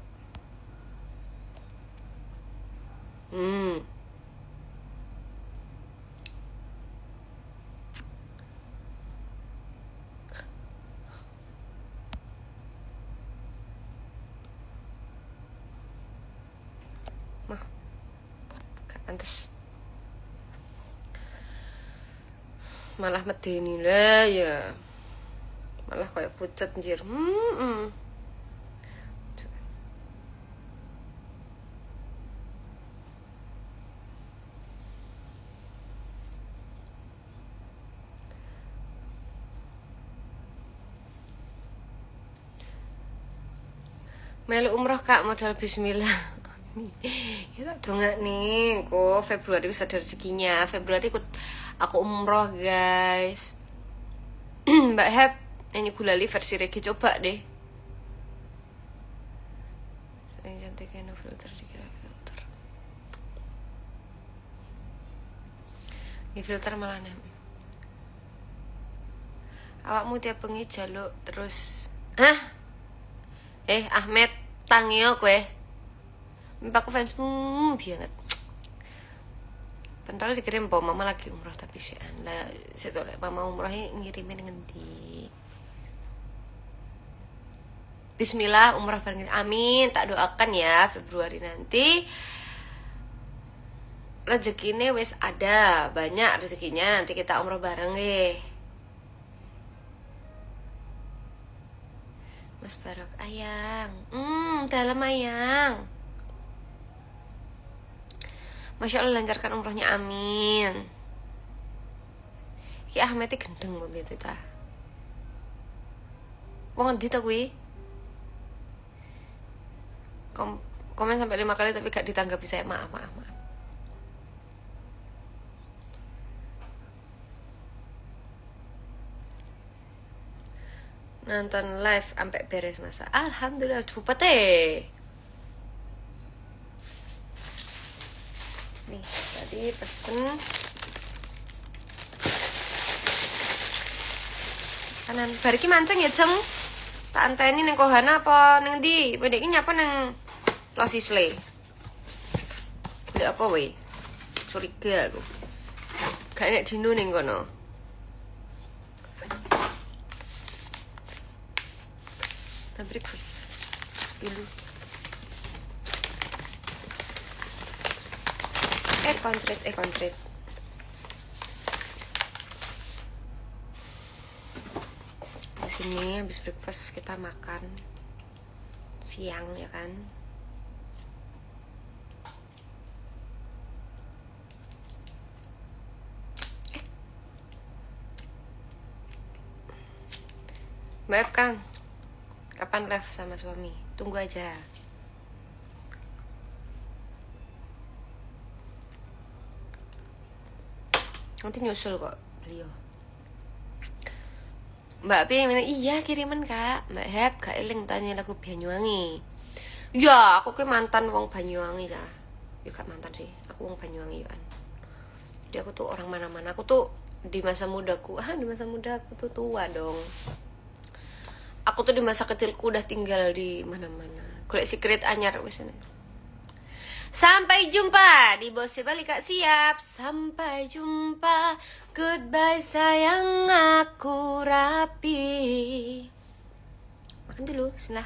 Mah, gak pantes. Malah medeni lah ya. Malah kayak pucet anjir. Melu umroh kak modal bismillah. Kita dongak nih, kok Februari bisa ada rezekinya. Februari aku umroh guys. Mbak Heb, nyanyi Gulali versi reggae coba deh. Yang cantik kayak no filter dikira filter. Ini filter malah nem. Awakmu tiap bengi jaluk terus. Hah? Ahmed, tangyo kowe. Mbak aku fansmu banget. Padahal dikirim bawa mama lagi umroh tapi sian lah. Situ mama umrohnya ngirimin ngendi. Bismillah umroh bareng. Amin. Tak doakan ya Februari nanti. Rezekinya wes ada, banyak rezekinya nanti kita umroh bareng Mas Barok ayang. Dalam ayang. Masya Allah lancarkan umrohnya amin. Ki Ahmed gendeng mobil itu ta. Wong ngendi ta kuwi? Komen sampai 5 kali tapi gak ditanggapi saya. Maaf. Nonton live sampai beres masa. Alhamdulillah cepet nih tadi pesen kanan bariki mancing ya ceng. Tak anteni neng kohana apa neng di wedek ini apa neng losisle nggak apa weh curiga aku gak enak dino neng kono. Dan breakfast dulu. Koncret. Di sini habis breakfast kita makan siang ya kan. Mbak Kang, kapan live sama suami? Tunggu aja. Nanti nyusul kok beliau. Mbak Pi iya kiriman kak. Mbak Heb gak eling tanya lagu Banyuwangi. Ya aku ke mantan wong Banyuwangi ya. Ya gak mantan sih. Aku wong Banyuwangi yoan. Jadi aku tuh orang mana-mana. Aku tuh di masa mudaku. Di masa muda aku tuh tua dong. Aku tuh di masa kecilku udah tinggal di mana-mana. Golek secret anyar wis. Sampai jumpa di Bos Balik Kak siap. Sampai jumpa. Goodbye sayang aku rapi. Makan dulu, bismillah.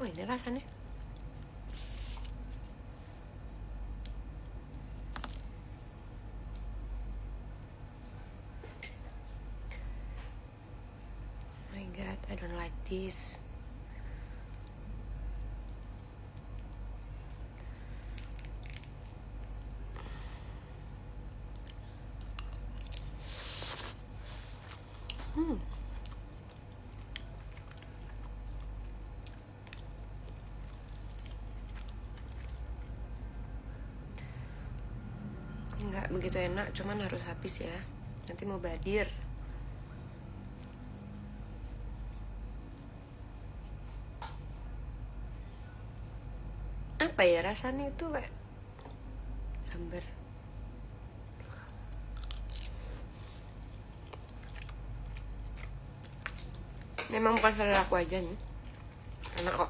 Oh ini rasanya. Oh my god, I don't like this. nggak begitu enak, cuman harus habis ya, nanti mau badir. Apa ya rasanya itu kayak hambar. Memang bukan selera aku aja nih, enak kok.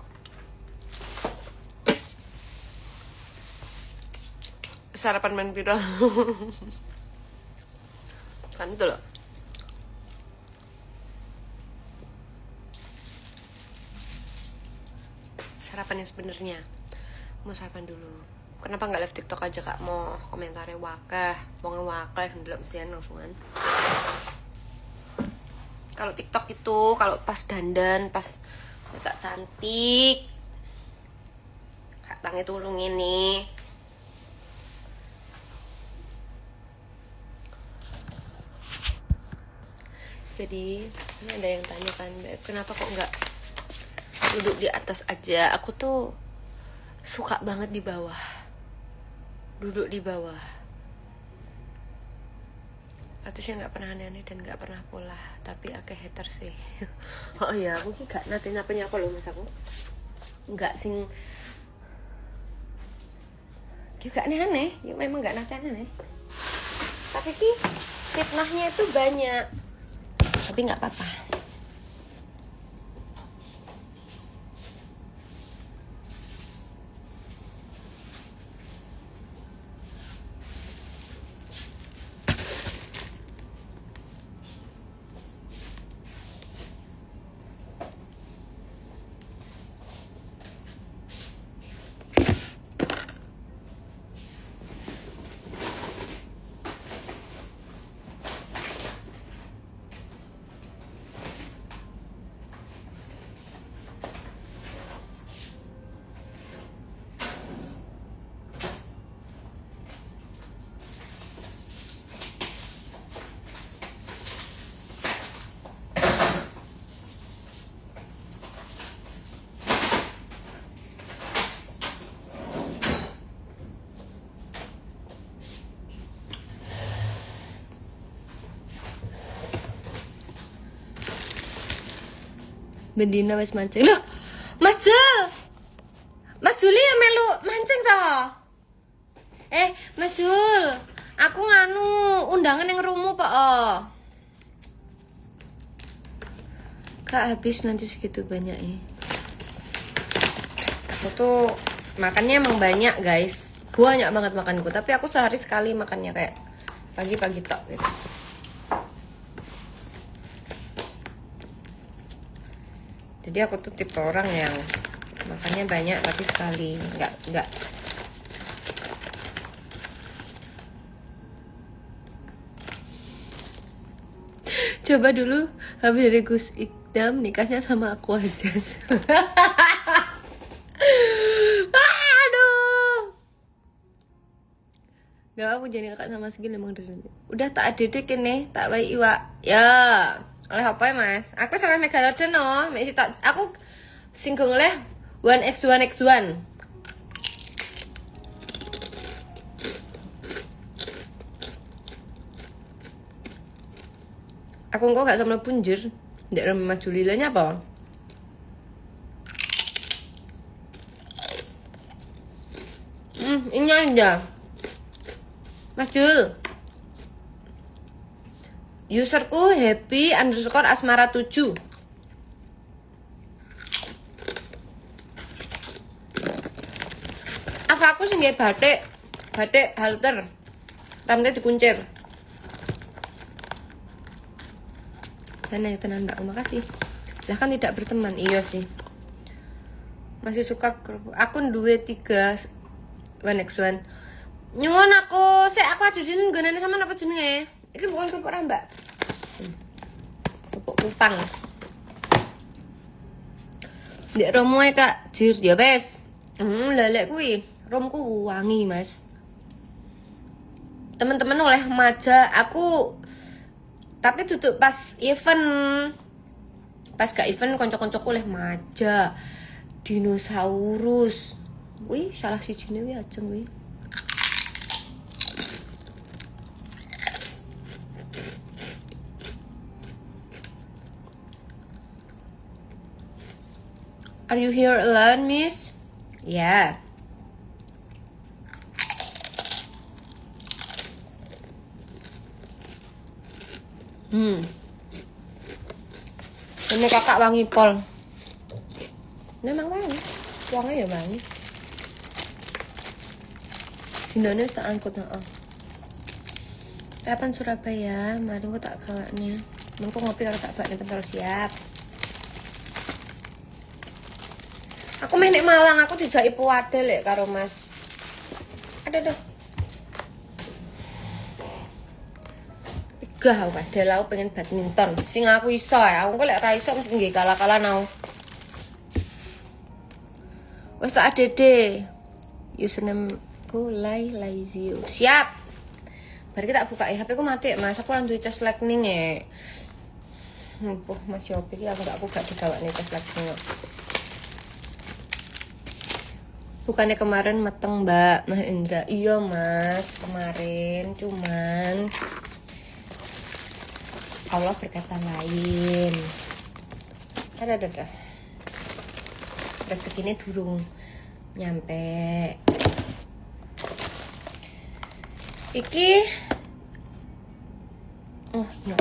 Sarapan main piro. Kan itu loh. Sarapan yang sebenarnya. Mau sarapan dulu. Kenapa nggak live TikTok aja kak? Mau komentarnya wakeh, mau ngewakeh, ndelok mesian langsungan. Kalau TikTok itu kalau pas dandan, pas tak cantik, hatang itu ulung ini. Jadi ini ada yang tanya kan, kenapa kok nggak duduk di atas aja? Aku tuh suka banget di bawah, duduk di bawah. Artisnya nggak pernah aneh-aneh dan nggak pernah pola, tapi agak hater sih. Oh iya, aku ki gak nate nyapa loh mas aku, nggak sing juga aneh-aneh, ya memang nggak nate aneh. Tapi ki fitnahnya itu banyak, tapi nggak apa-apa. Bendina wis mancing. Loh, Mas Jul. Mas Juli ya melu mancing toh? Mas Jul, aku nganu undangan yang rumu Pak. Oh. Kak habis nanti segitu banyak ya. Aku tuh makannya emang banyak, guys. Banyak banget makanku, tapi aku sehari sekali makannya kayak pagi-pagi tok gitu. Jadi aku tuh tipe orang yang makannya banyak tapi sekali, nggak. Coba dulu habis dari Gus Ikdam nikahnya sama aku aja. Aduh. Gak apa jadi kakak sama segini emang dari. Udah tak dedek ini, tak baik iwak. Ya. Oleh apa ya mas? Aku sama Megalodon no, aku singgung oleh 1x1x1. Aku kok gak sama punjer, tidak ramai maju lilanya apa? Ini aja, Mas Jul. Userku happy_asmara7. Apa aku sih nggak batik halter, rambutnya dikuncir. Sana ya tenan mbak, makasih. Lah kan tidak berteman, iya sih. Masih suka aku 2-3 1x1. Nyuwun aku aja jeneng gunane sama apa jenenge? Iki bukan kerupuk rambak. Kerupuk kupang. Ndek romo ae Kak, jir ya wes. Lelek kuwi, romku wangi, Mas. Teman-teman oleh maja aku tapi tutup pas event. Pas gak event konco-koncoku oleh maja. Dinosaurus. Wih, salah sijine wi ajeng wi. Are you here alone, miss? Yeah. Ini kakak wangi pol. Memang wangi. Wangi ya wangi. Dinane wis tak angkut, heeh. Kapan Surabaya? Mari aku tak gawakne. Mengko ngopi karo tak bakne pentol siap. Aku main nek Malang, aku dijaki puade lek karo Mas. Aduh. Gah padahal aku pengen badminton. Sing aku iso ya, aku lek ra iso mesti nggih kalah-kalah nang. Wes tak adede. Username ku Laizio. Siap. Mari kita buka HP ku mati Mas. Aku lan duwe cas lightning e. Mas Yopi iki aku gak digawakne cas lightning. Bukannya kemarin meteng Mbak Mahendra. Iya Mas, kemarin cuman Allah berkata lain. Ada. Rezekinya durung nyampe. Iki oh iya,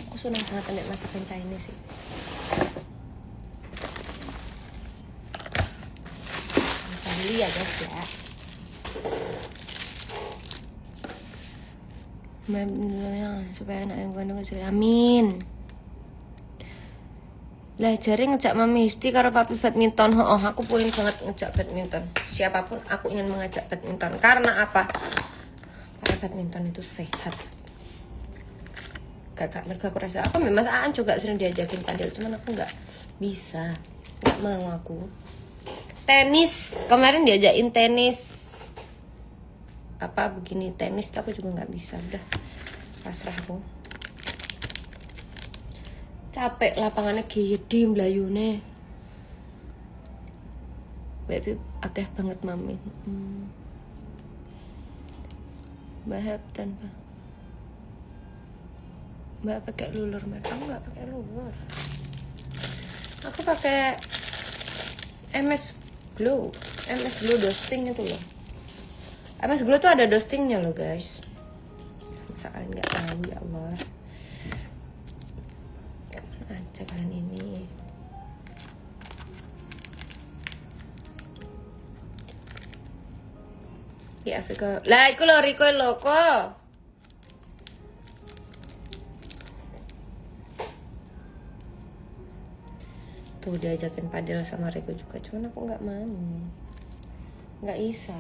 aku senang banget ambil masakan Chinese sih. Beli ya guys ya. Supaya anak yang kandung bisa amin. Lah jare ngejak Mami Histi karo Papi badminton. Oh, aku pengen banget ngejak badminton. Siapapun aku ingin mengajak badminton. Karena apa? Karena badminton itu sehat. Gak mereka aku rasa apa Mas Aan juga sering diajakin padel, cuman aku nggak bisa, nggak mau aku. Tenis kemarin diajakin tenis apa begini tenis, tapi aku juga nggak bisa, udah pasrah aku. Capek lapangannya gede mlayune. Baby akeh banget Mami. Mbak tanpa Mbak pakai lulur, Mbak. Aku nggak pakai lulur. Aku pakai MS Glow dusting itu loh. MS Glow tuh ada dustingnya loh guys. Masa kalian nggak tahu ya Allah. Kemana aja kalian ini. Di Afrika. Lah iku lho Riko lho kok. Tuh diajakin padel sama Riko juga, cuman aku nggak mau, nggak bisa.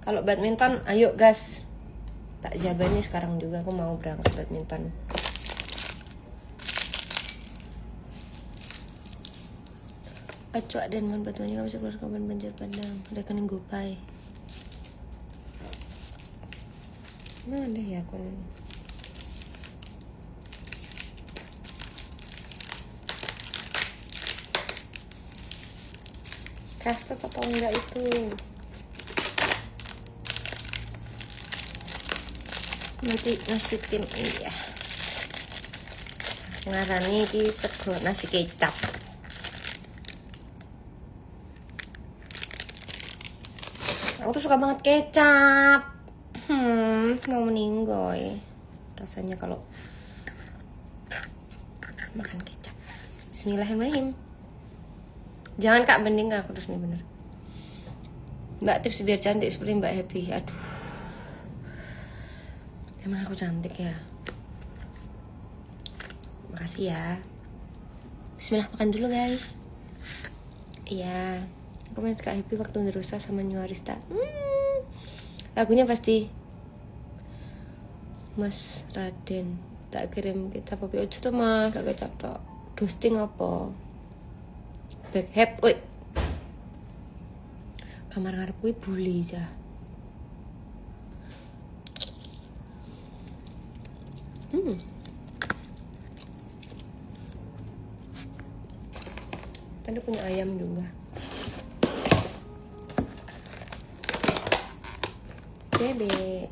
Kalau badminton, ayo gas, tak jabani sekarang juga aku mau berangkat badminton. Acuak dan man batuannya kamu bisa keluar kapan banjir padang, rekening GoPay. Mana deh ya aku nih. Trusted atau enggak itu? Nanti nasi tim iya. Ngarani ki sego nasi kecap. Aku tuh suka banget kecap. Mau meninggoy rasanya kalau makan kecap. Bismillahirrahmanirrahim. Jangan Kak, mending aku terus nih bener. Mbak tips biar cantik seperti Mbak Happy. Aduh, emang aku cantik ya. Makasih ya. Bismillah, makan dulu guys. Iya, aku main Kak Happy waktu Nerusa sama Nyuarista. Lagunya pasti Mas Raden. Tak kirim kecap apa ojo tuh Mas, lagi kecap tok. Dusting apa? Black Hep, woi. Kamar ngarep kuwi bule aja. Tadi punya ayam juga. Bebek.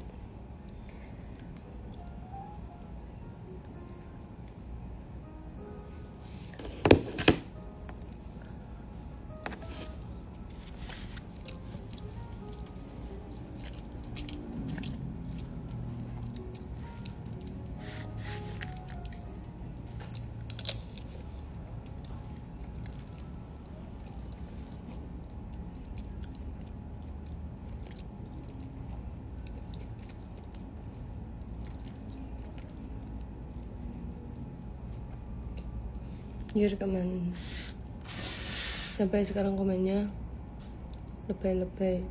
Dia rekaman. Sampai sekarang komennya lebay-lebay.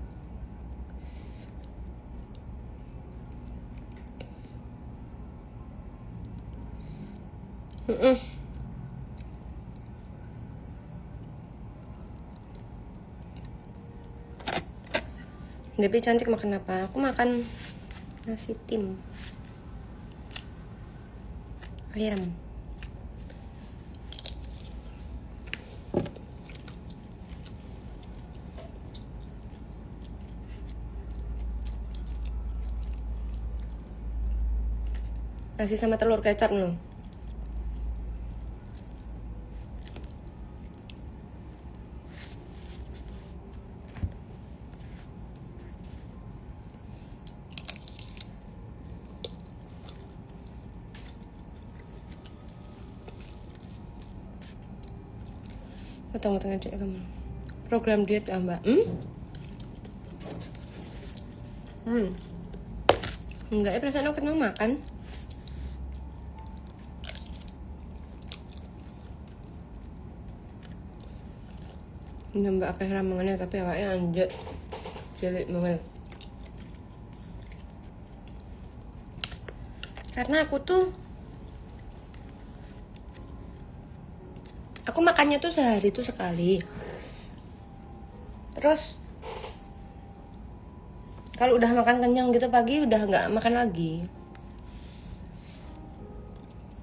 Debbie cantik makan apa? Aku makan nasi tim ayam. Nasi sama telur kecap loh. Potong-potong aja kamu. Program diet gak mbak? Enggak ya, perasaan aku kenal makan. Enggak mbak akeh ramangannya tapi awaknya anjek. Cilik banget. Karena aku makannya tuh sehari tuh sekali. Terus kalau udah makan kenyang gitu pagi udah nggak makan lagi.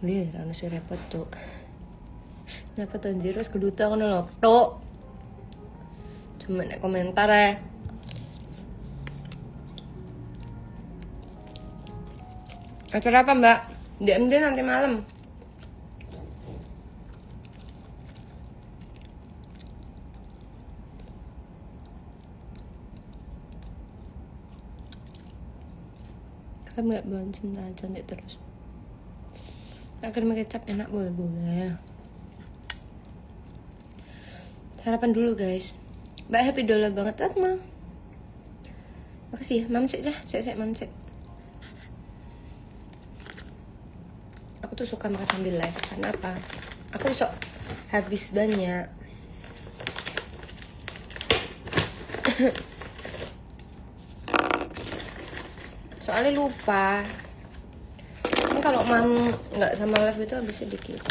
Lihat, rana sih repot tuh. Kenapa tuh anjir terus keduta kan lo tuh. Cuma komentar ya. Acara apa mbak? DMD nanti malam. Kamu gak bawa cinta cantik terus. Akan kecap enak boleh. Sarapan dulu guys. Mbak happy dola banget Atma. Makasih ya, mamsek ya, saya mamsek. Aku tuh suka makan sambil live. Karena apa? Aku sok habis banyak. Soalnya lupa. Ini kalau mam nggak sama live itu habis sedikit.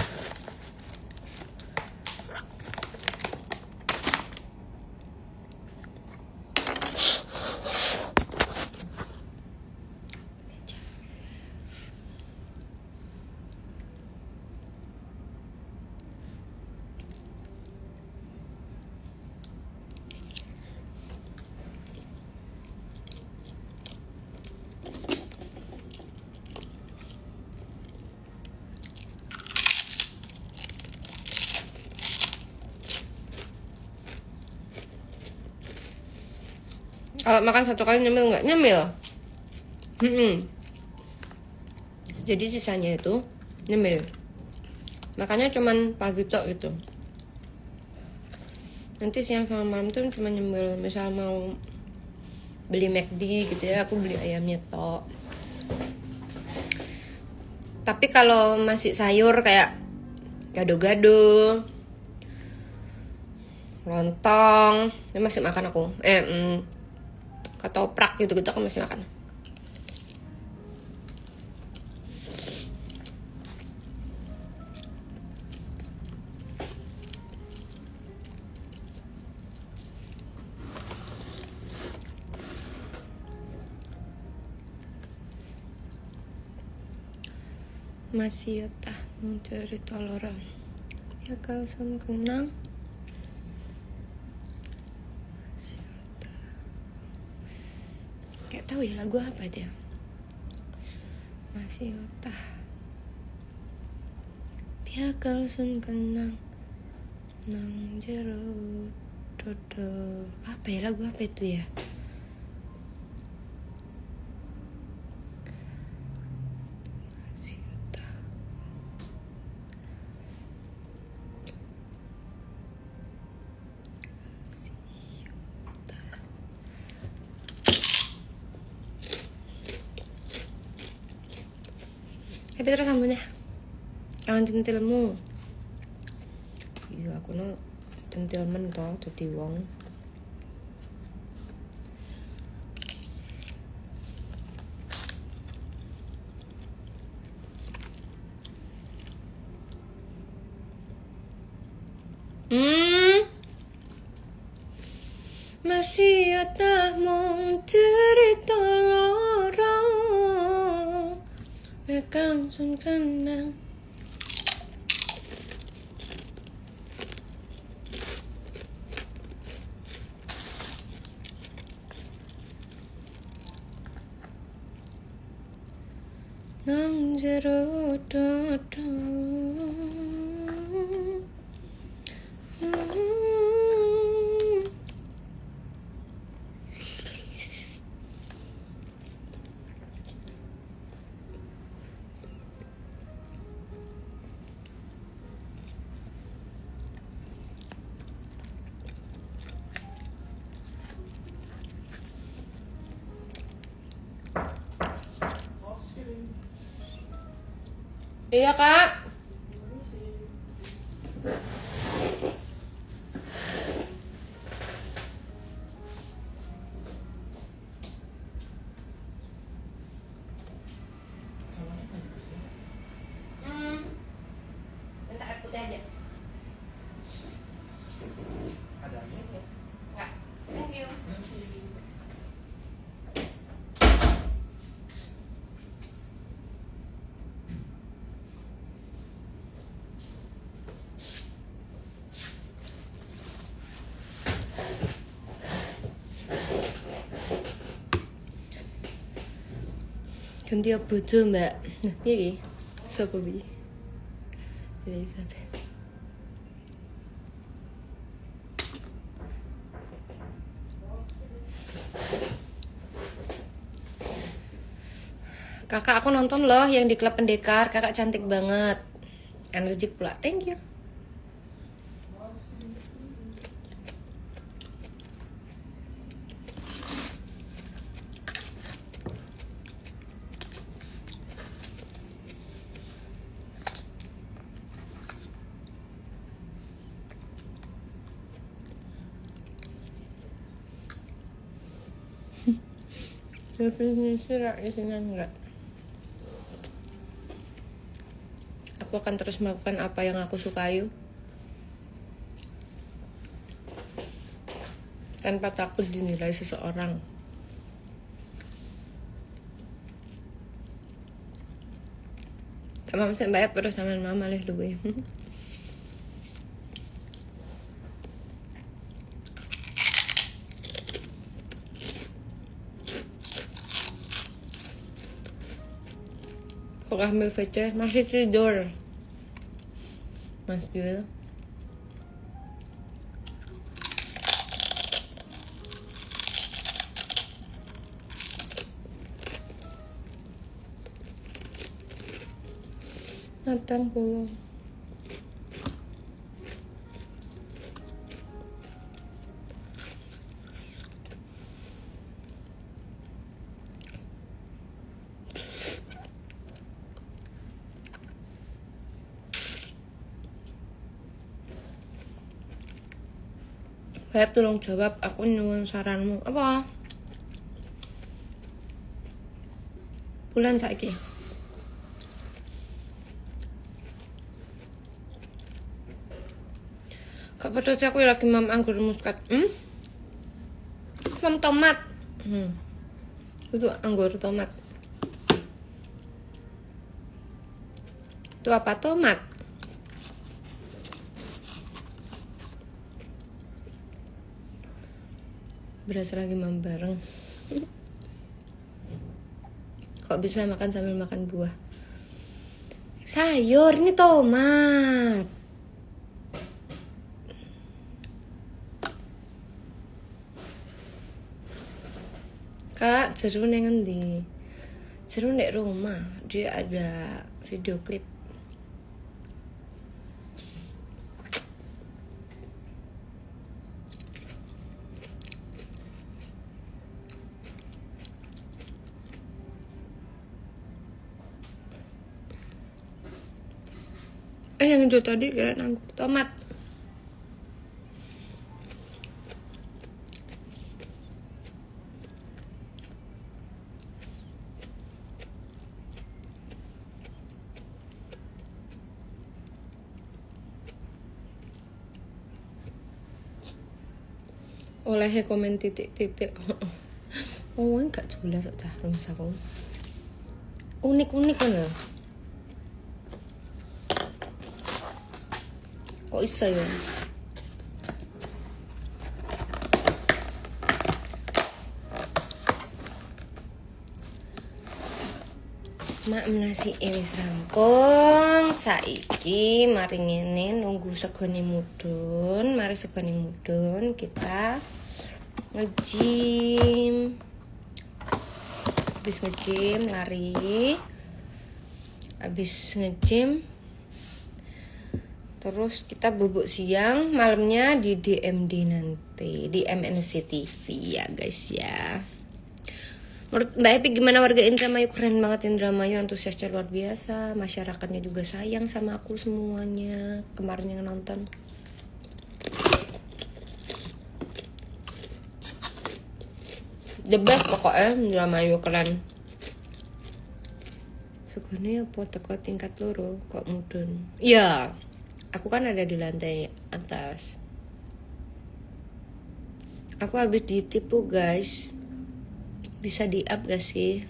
Kalau makan satu kali nyemil nggak? Nyemil. Jadi sisanya itu nyemil. Makanya cuman pagi tok gitu. Nanti siang sama malam tuh cuma nyemil. Misal mau beli McD gitu ya, aku beli ayamnya tok. Tapi kalau masih sayur kayak gado-gado, lontong, ini masih makan aku. Ketoprak gitu-gitu aku masih makan. Masih tah mencari tolorang. Ya kalau sun kenang. Kayak tahu ya lagu apa dia. Masih utah. Biakal sun kenang nang jero dodo. Apa ya lagu apa itu ya? Masih utah. Tapi terus sambungnya. Kangen centilmu. Iya aku no gentleman toh dadi wong. Masih tak mung cerita loro Bekam sun kenang nang jero dodo Iya kak. Minta air putih aja. Ada lagi? Enggak. Thank you. Ganti bojo mbak. Nah, piye iki? Sopo bi? Elizabeth. Kakak aku nonton loh yang di klub pendekar. Kakak cantik banget. Energik pula. Thank you. Definisi isinya enggak. Aku akan terus melakukan apa yang aku sukai tanpa takut dinilai seseorang. Sama saya bayar terus sama mama leh luwe. Kok ambil VC masih tidur. Mas Bil. Matang belum. Beb, tolong jawab, aku nyuwun saranmu. Apa? Bulan saiki. Kak percaya aku lagi mam anggur muskat. Mam tomat. Itu anggur tomat. Itu apa tomat? Berasa lagi mam bareng. Kok bisa makan sambil makan buah? Sayur, ini tomat. Kak, Jeru neng endi? Jeru nek rumah, dia ada video klip. Yang hijau tadi kira anggur tomat. oleh komen titik-titik. Oh, gak jelas kok cah rumahku. Unik-unik kan ya. Kok iso ya? Mak nasi wis rampung. Saiki mari ngene nunggu segone mudhun. Mari segone mudhun kita nge-gym. Habis nge-gym lari. Habis nge-gym terus kita bubuk siang, malamnya di DMD nanti, di MNC TV ya guys ya. Menurut Mbak Epi gimana warga Indramayu? Keren banget Indramayu, antusiasnya luar biasa. Masyarakatnya juga sayang sama aku semuanya. Kemarin yang nonton. The best pokoknya Indramayu keren. Sugone apa teko tingkat loro kok mudun. Iya. Aku kan ada di lantai atas. Aku habis ditipu guys. Bisa di up gak sih?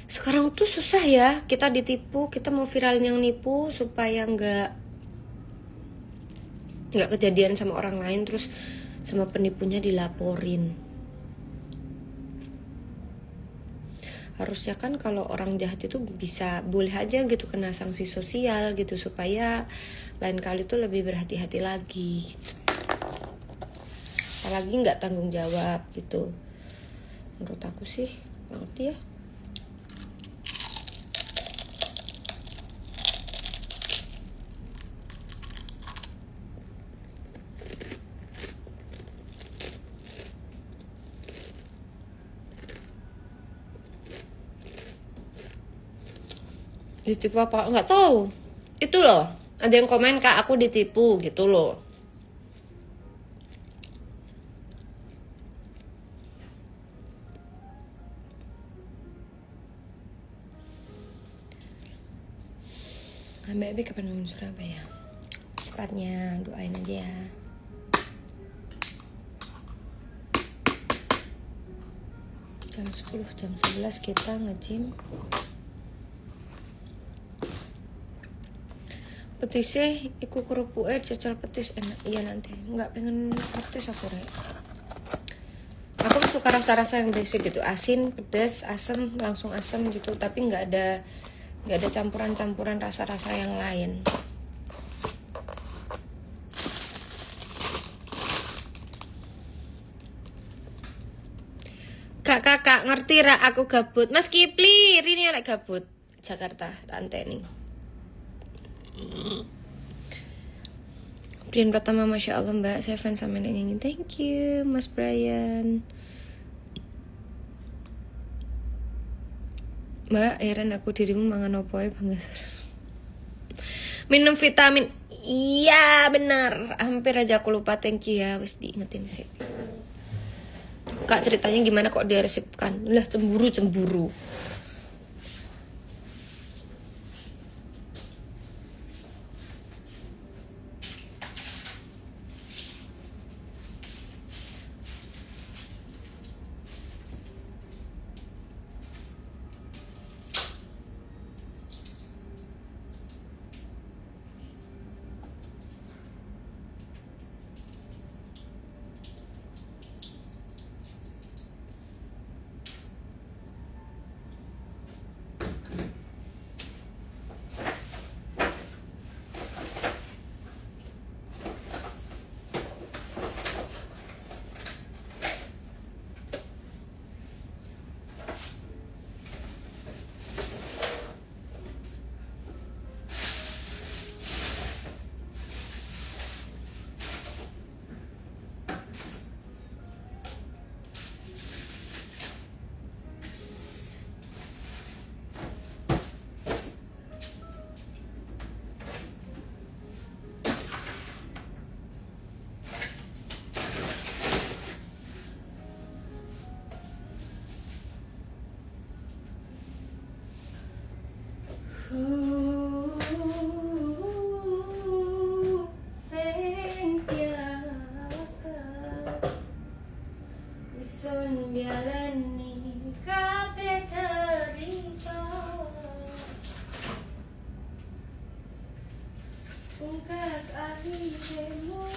Sekarang tuh susah ya, kita ditipu, kita mau viral yang nipu supaya nggak kejadian sama orang lain, terus sama penipunya dilaporin. Harusnya kan kalau orang jahat itu bisa boleh aja gitu kena sanksi sosial gitu, supaya lain kali tuh lebih berhati-hati lagi. Apalagi nggak tanggung jawab gitu. Menurut aku sih nggak ngerti ya. Ditipu apa? Nggak tahu. Itu loh, ada yang komen Kak aku ditipu gitu loh. Mbak Ebi kapan mau Surabaya? Cepatnya doain aja ya. Jam 10, jam 11 kita nge-gym. Petisnya iku kerupuknya cocol petis enak. Iya nanti nggak pengen petis aku rek. Aku suka rasa-rasa yang basic gitu, asin, pedas, asam, langsung asam gitu, tapi nggak ada campuran-campuran rasa-rasa yang lain. Kakak ngerti ra aku gabut. Mas Kipli, Rini lek gabut Jakarta, tante nih. Brian pertama Masya Allah Mbak, saya fans sama ini. Thank you Mas Brian. Mbak, heran aku dirimu mangan opo ya bangga. Minum vitamin. Iya benar. Hampir aja aku lupa, thank you ya. Wes diingetin sih. Kak ceritanya gimana kok diresipkan? Lah cemburu. Biarani kabeh cerita pungkas akhirmu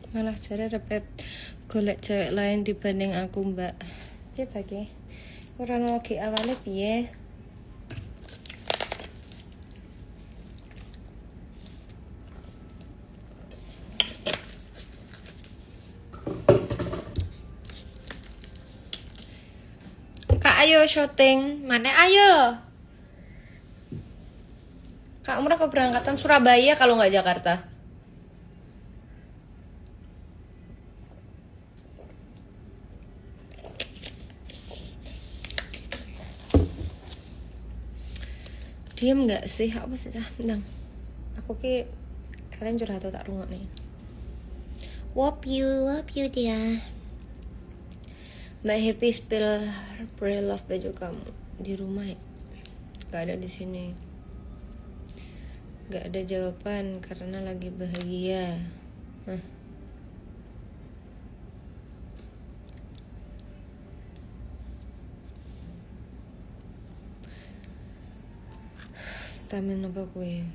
malah jare repet golek cewek lain dibanding aku, Mbak. Piye ta ki? Ora lagi awale piye? Kak ayo syuting, mana ayo? Kak Umrah keberangkatan Surabaya kalau nggak Jakarta. Diam nggak sih? Apa sih cah? Bentar. Aku ki kalian curhat atau tak rungok nih. Wop you dia. Mbak Happy spill pre-love baju kamu di rumah ya? Gak ada di sini. Gak ada jawaban karena lagi bahagia. Hah. Tamen apa kue?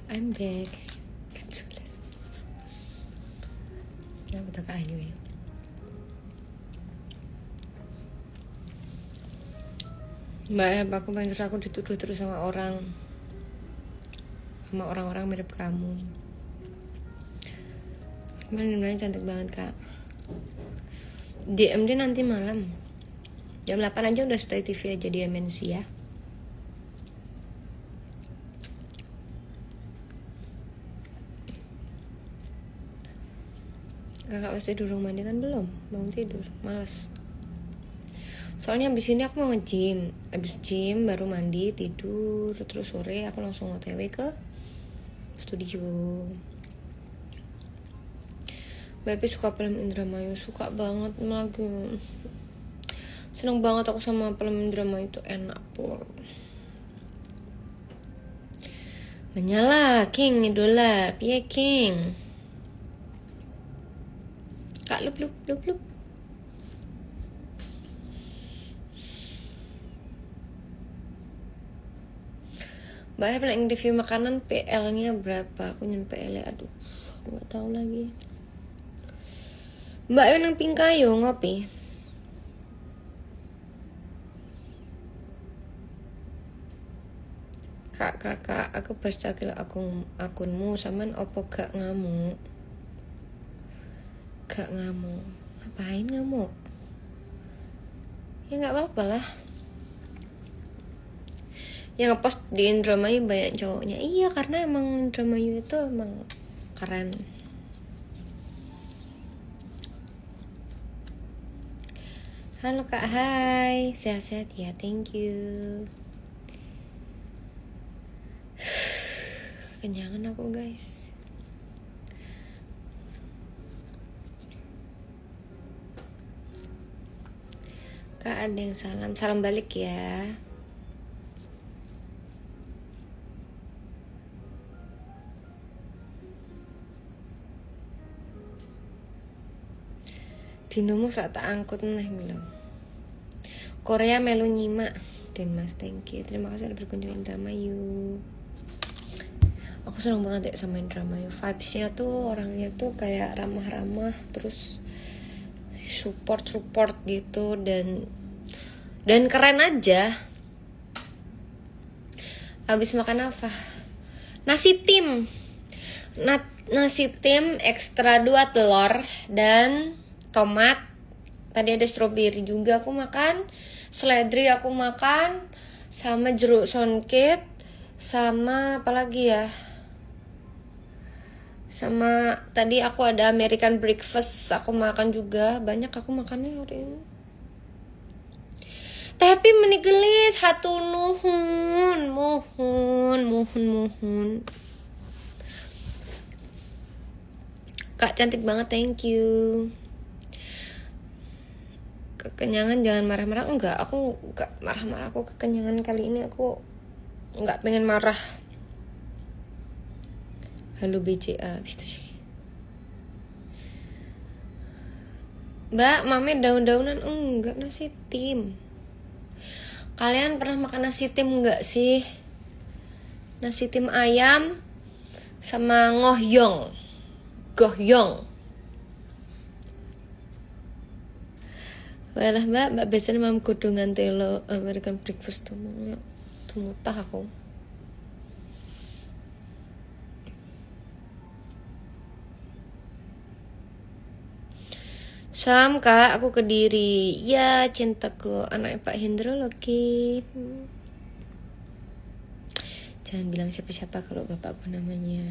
I'm back. Ya betul Kak Ayu ya. Mbak, aku pengen aku dituduh terus sama orang-orang mirip kamu. Bener-bener cantik banget Kak. DM dia nanti malam jam 8 aja udah stay TV aja di MNC ya. Kakak pasti durung mandi kan belum? Bangun tidur, malas. Soalnya abis ini aku mau nge-gym. Abis gym baru mandi, tidur. Terus sore aku langsung otw ke studio. Bapak suka film Indramayu, suka banget lagi. Seneng banget aku sama film Indramayu itu enak pol. Menyala King idola, piye King? Kak lup. Mbak Heb yang review makanan PL-nya berapa? Aku nyen PL-nya aduh, aku nggak tahu lagi. Mbak Heb nang Pingkayo ngopi. Kakak, aku berstagil akunmu saman opo gak ngamuk? Gak ngamuk. Ngapain ngamuk? Ya nggak apa-apa lah. Yang ngepost di Indramayu banyak cowoknya. Iya, karena emang Indramayu itu emang keren. Halo Kak, hai. Sehat-sehat ya, thank you. Kenyangan aku guys. Kak ada yang salam balik ya. Dinomu sak tak angkut neh belum. Korea melu nyimak. Dan Mas, thank you. Terima kasih sudah berkunjung Indramayu. Aku senang banget ya sama Indramayu. Vibes-nya tuh orangnya tuh kayak ramah-ramah, terus support gitu dan keren aja. Habis makan apa? Nasi tim. Nasi tim ekstra 2 telur dan tomat. Tadi ada strawberry juga aku makan. Seledri aku makan sama jeruk songket sama apa lagi ya? Sama tadi aku ada American breakfast aku makan juga. Banyak aku makannya hari ini. Tapi menigelis hatu muhun. Kak cantik banget, thank you. Kekenyangan jangan marah-marah. Enggak, aku enggak marah-marah. Aku kekenyangan kali ini aku enggak pengen marah. Halo BCA, gitu sih. Mbak, mame daun-daunan enggak, nasi tim. Kalian pernah makan nasi tim enggak sih? Nasi tim ayam sama gohyong. Walah mbak biasanya mam godongan telo American breakfast tuh mutah aku. Sam kak, aku Kediri. Ya cintaku, anaknya Pak Hendro lagi. Jangan bilang siapa-siapa kalau bapakku namanya.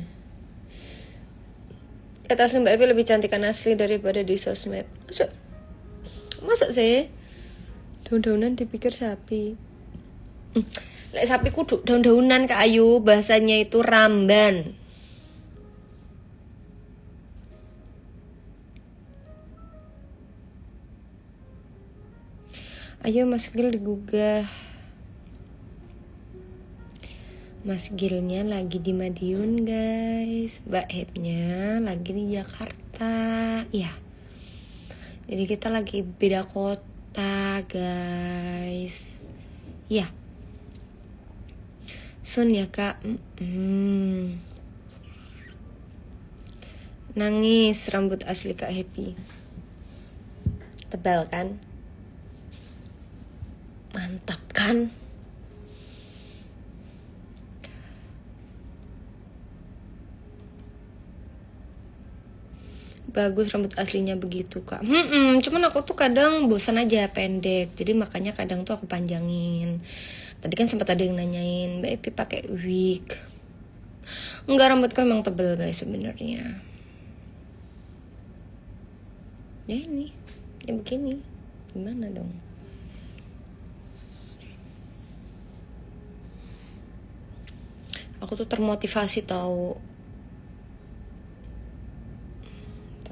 Kata asli Mbak Epi lebih cantikan asli daripada di sosmed. Masa sih? Daun-daunan dipikir sapi. Lek sapi kudu daun-daunan Kak Ayu, bahasanya itu ramban. Ayo Mas Gil digugah. Mas Gilnya lagi di Madiun guys. Mbak Hebnya lagi di Jakarta. Ya. Jadi kita lagi beda kota guys. Ya. Sun ya kak. Nangis rambut asli Kak Happy. Tebal kan? Mantap kan? Bagus rambut aslinya begitu kak. Cuman aku tuh kadang bosan aja pendek. Jadi makanya kadang tuh aku panjangin. Tadi kan sempat ada yang nanyain, Mbak Epi pakai wig. Enggak, rambutku emang tebel guys sebenarnya. Ya ini, ya begini. Gimana dong? Aku tuh termotivasi tahu.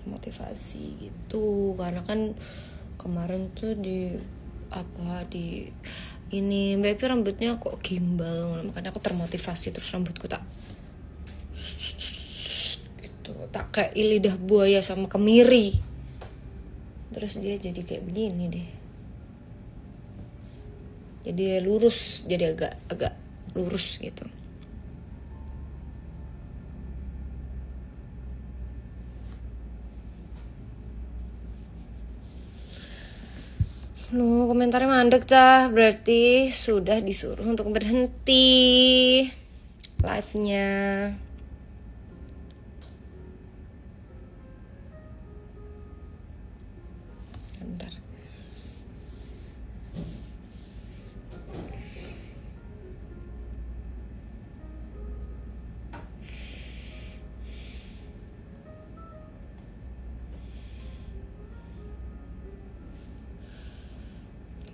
Motivasi gitu karena kan kemarin tuh di ini Mbak Epi rambutnya kok gimbal, makanya aku termotivasi terus rambutku tak gitu, tak kayak lidah buaya sama kemiri, terus dia jadi kayak begini deh, jadi lurus, jadi agak lurus gitu. Loh, komentarnya mandek cah. Berarti sudah disuruh untuk berhenti live-nya. Bentar.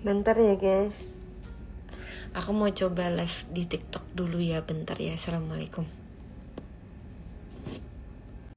Bentar ya guys. Aku mau coba live di TikTok dulu ya, bentar ya. Assalamualaikum.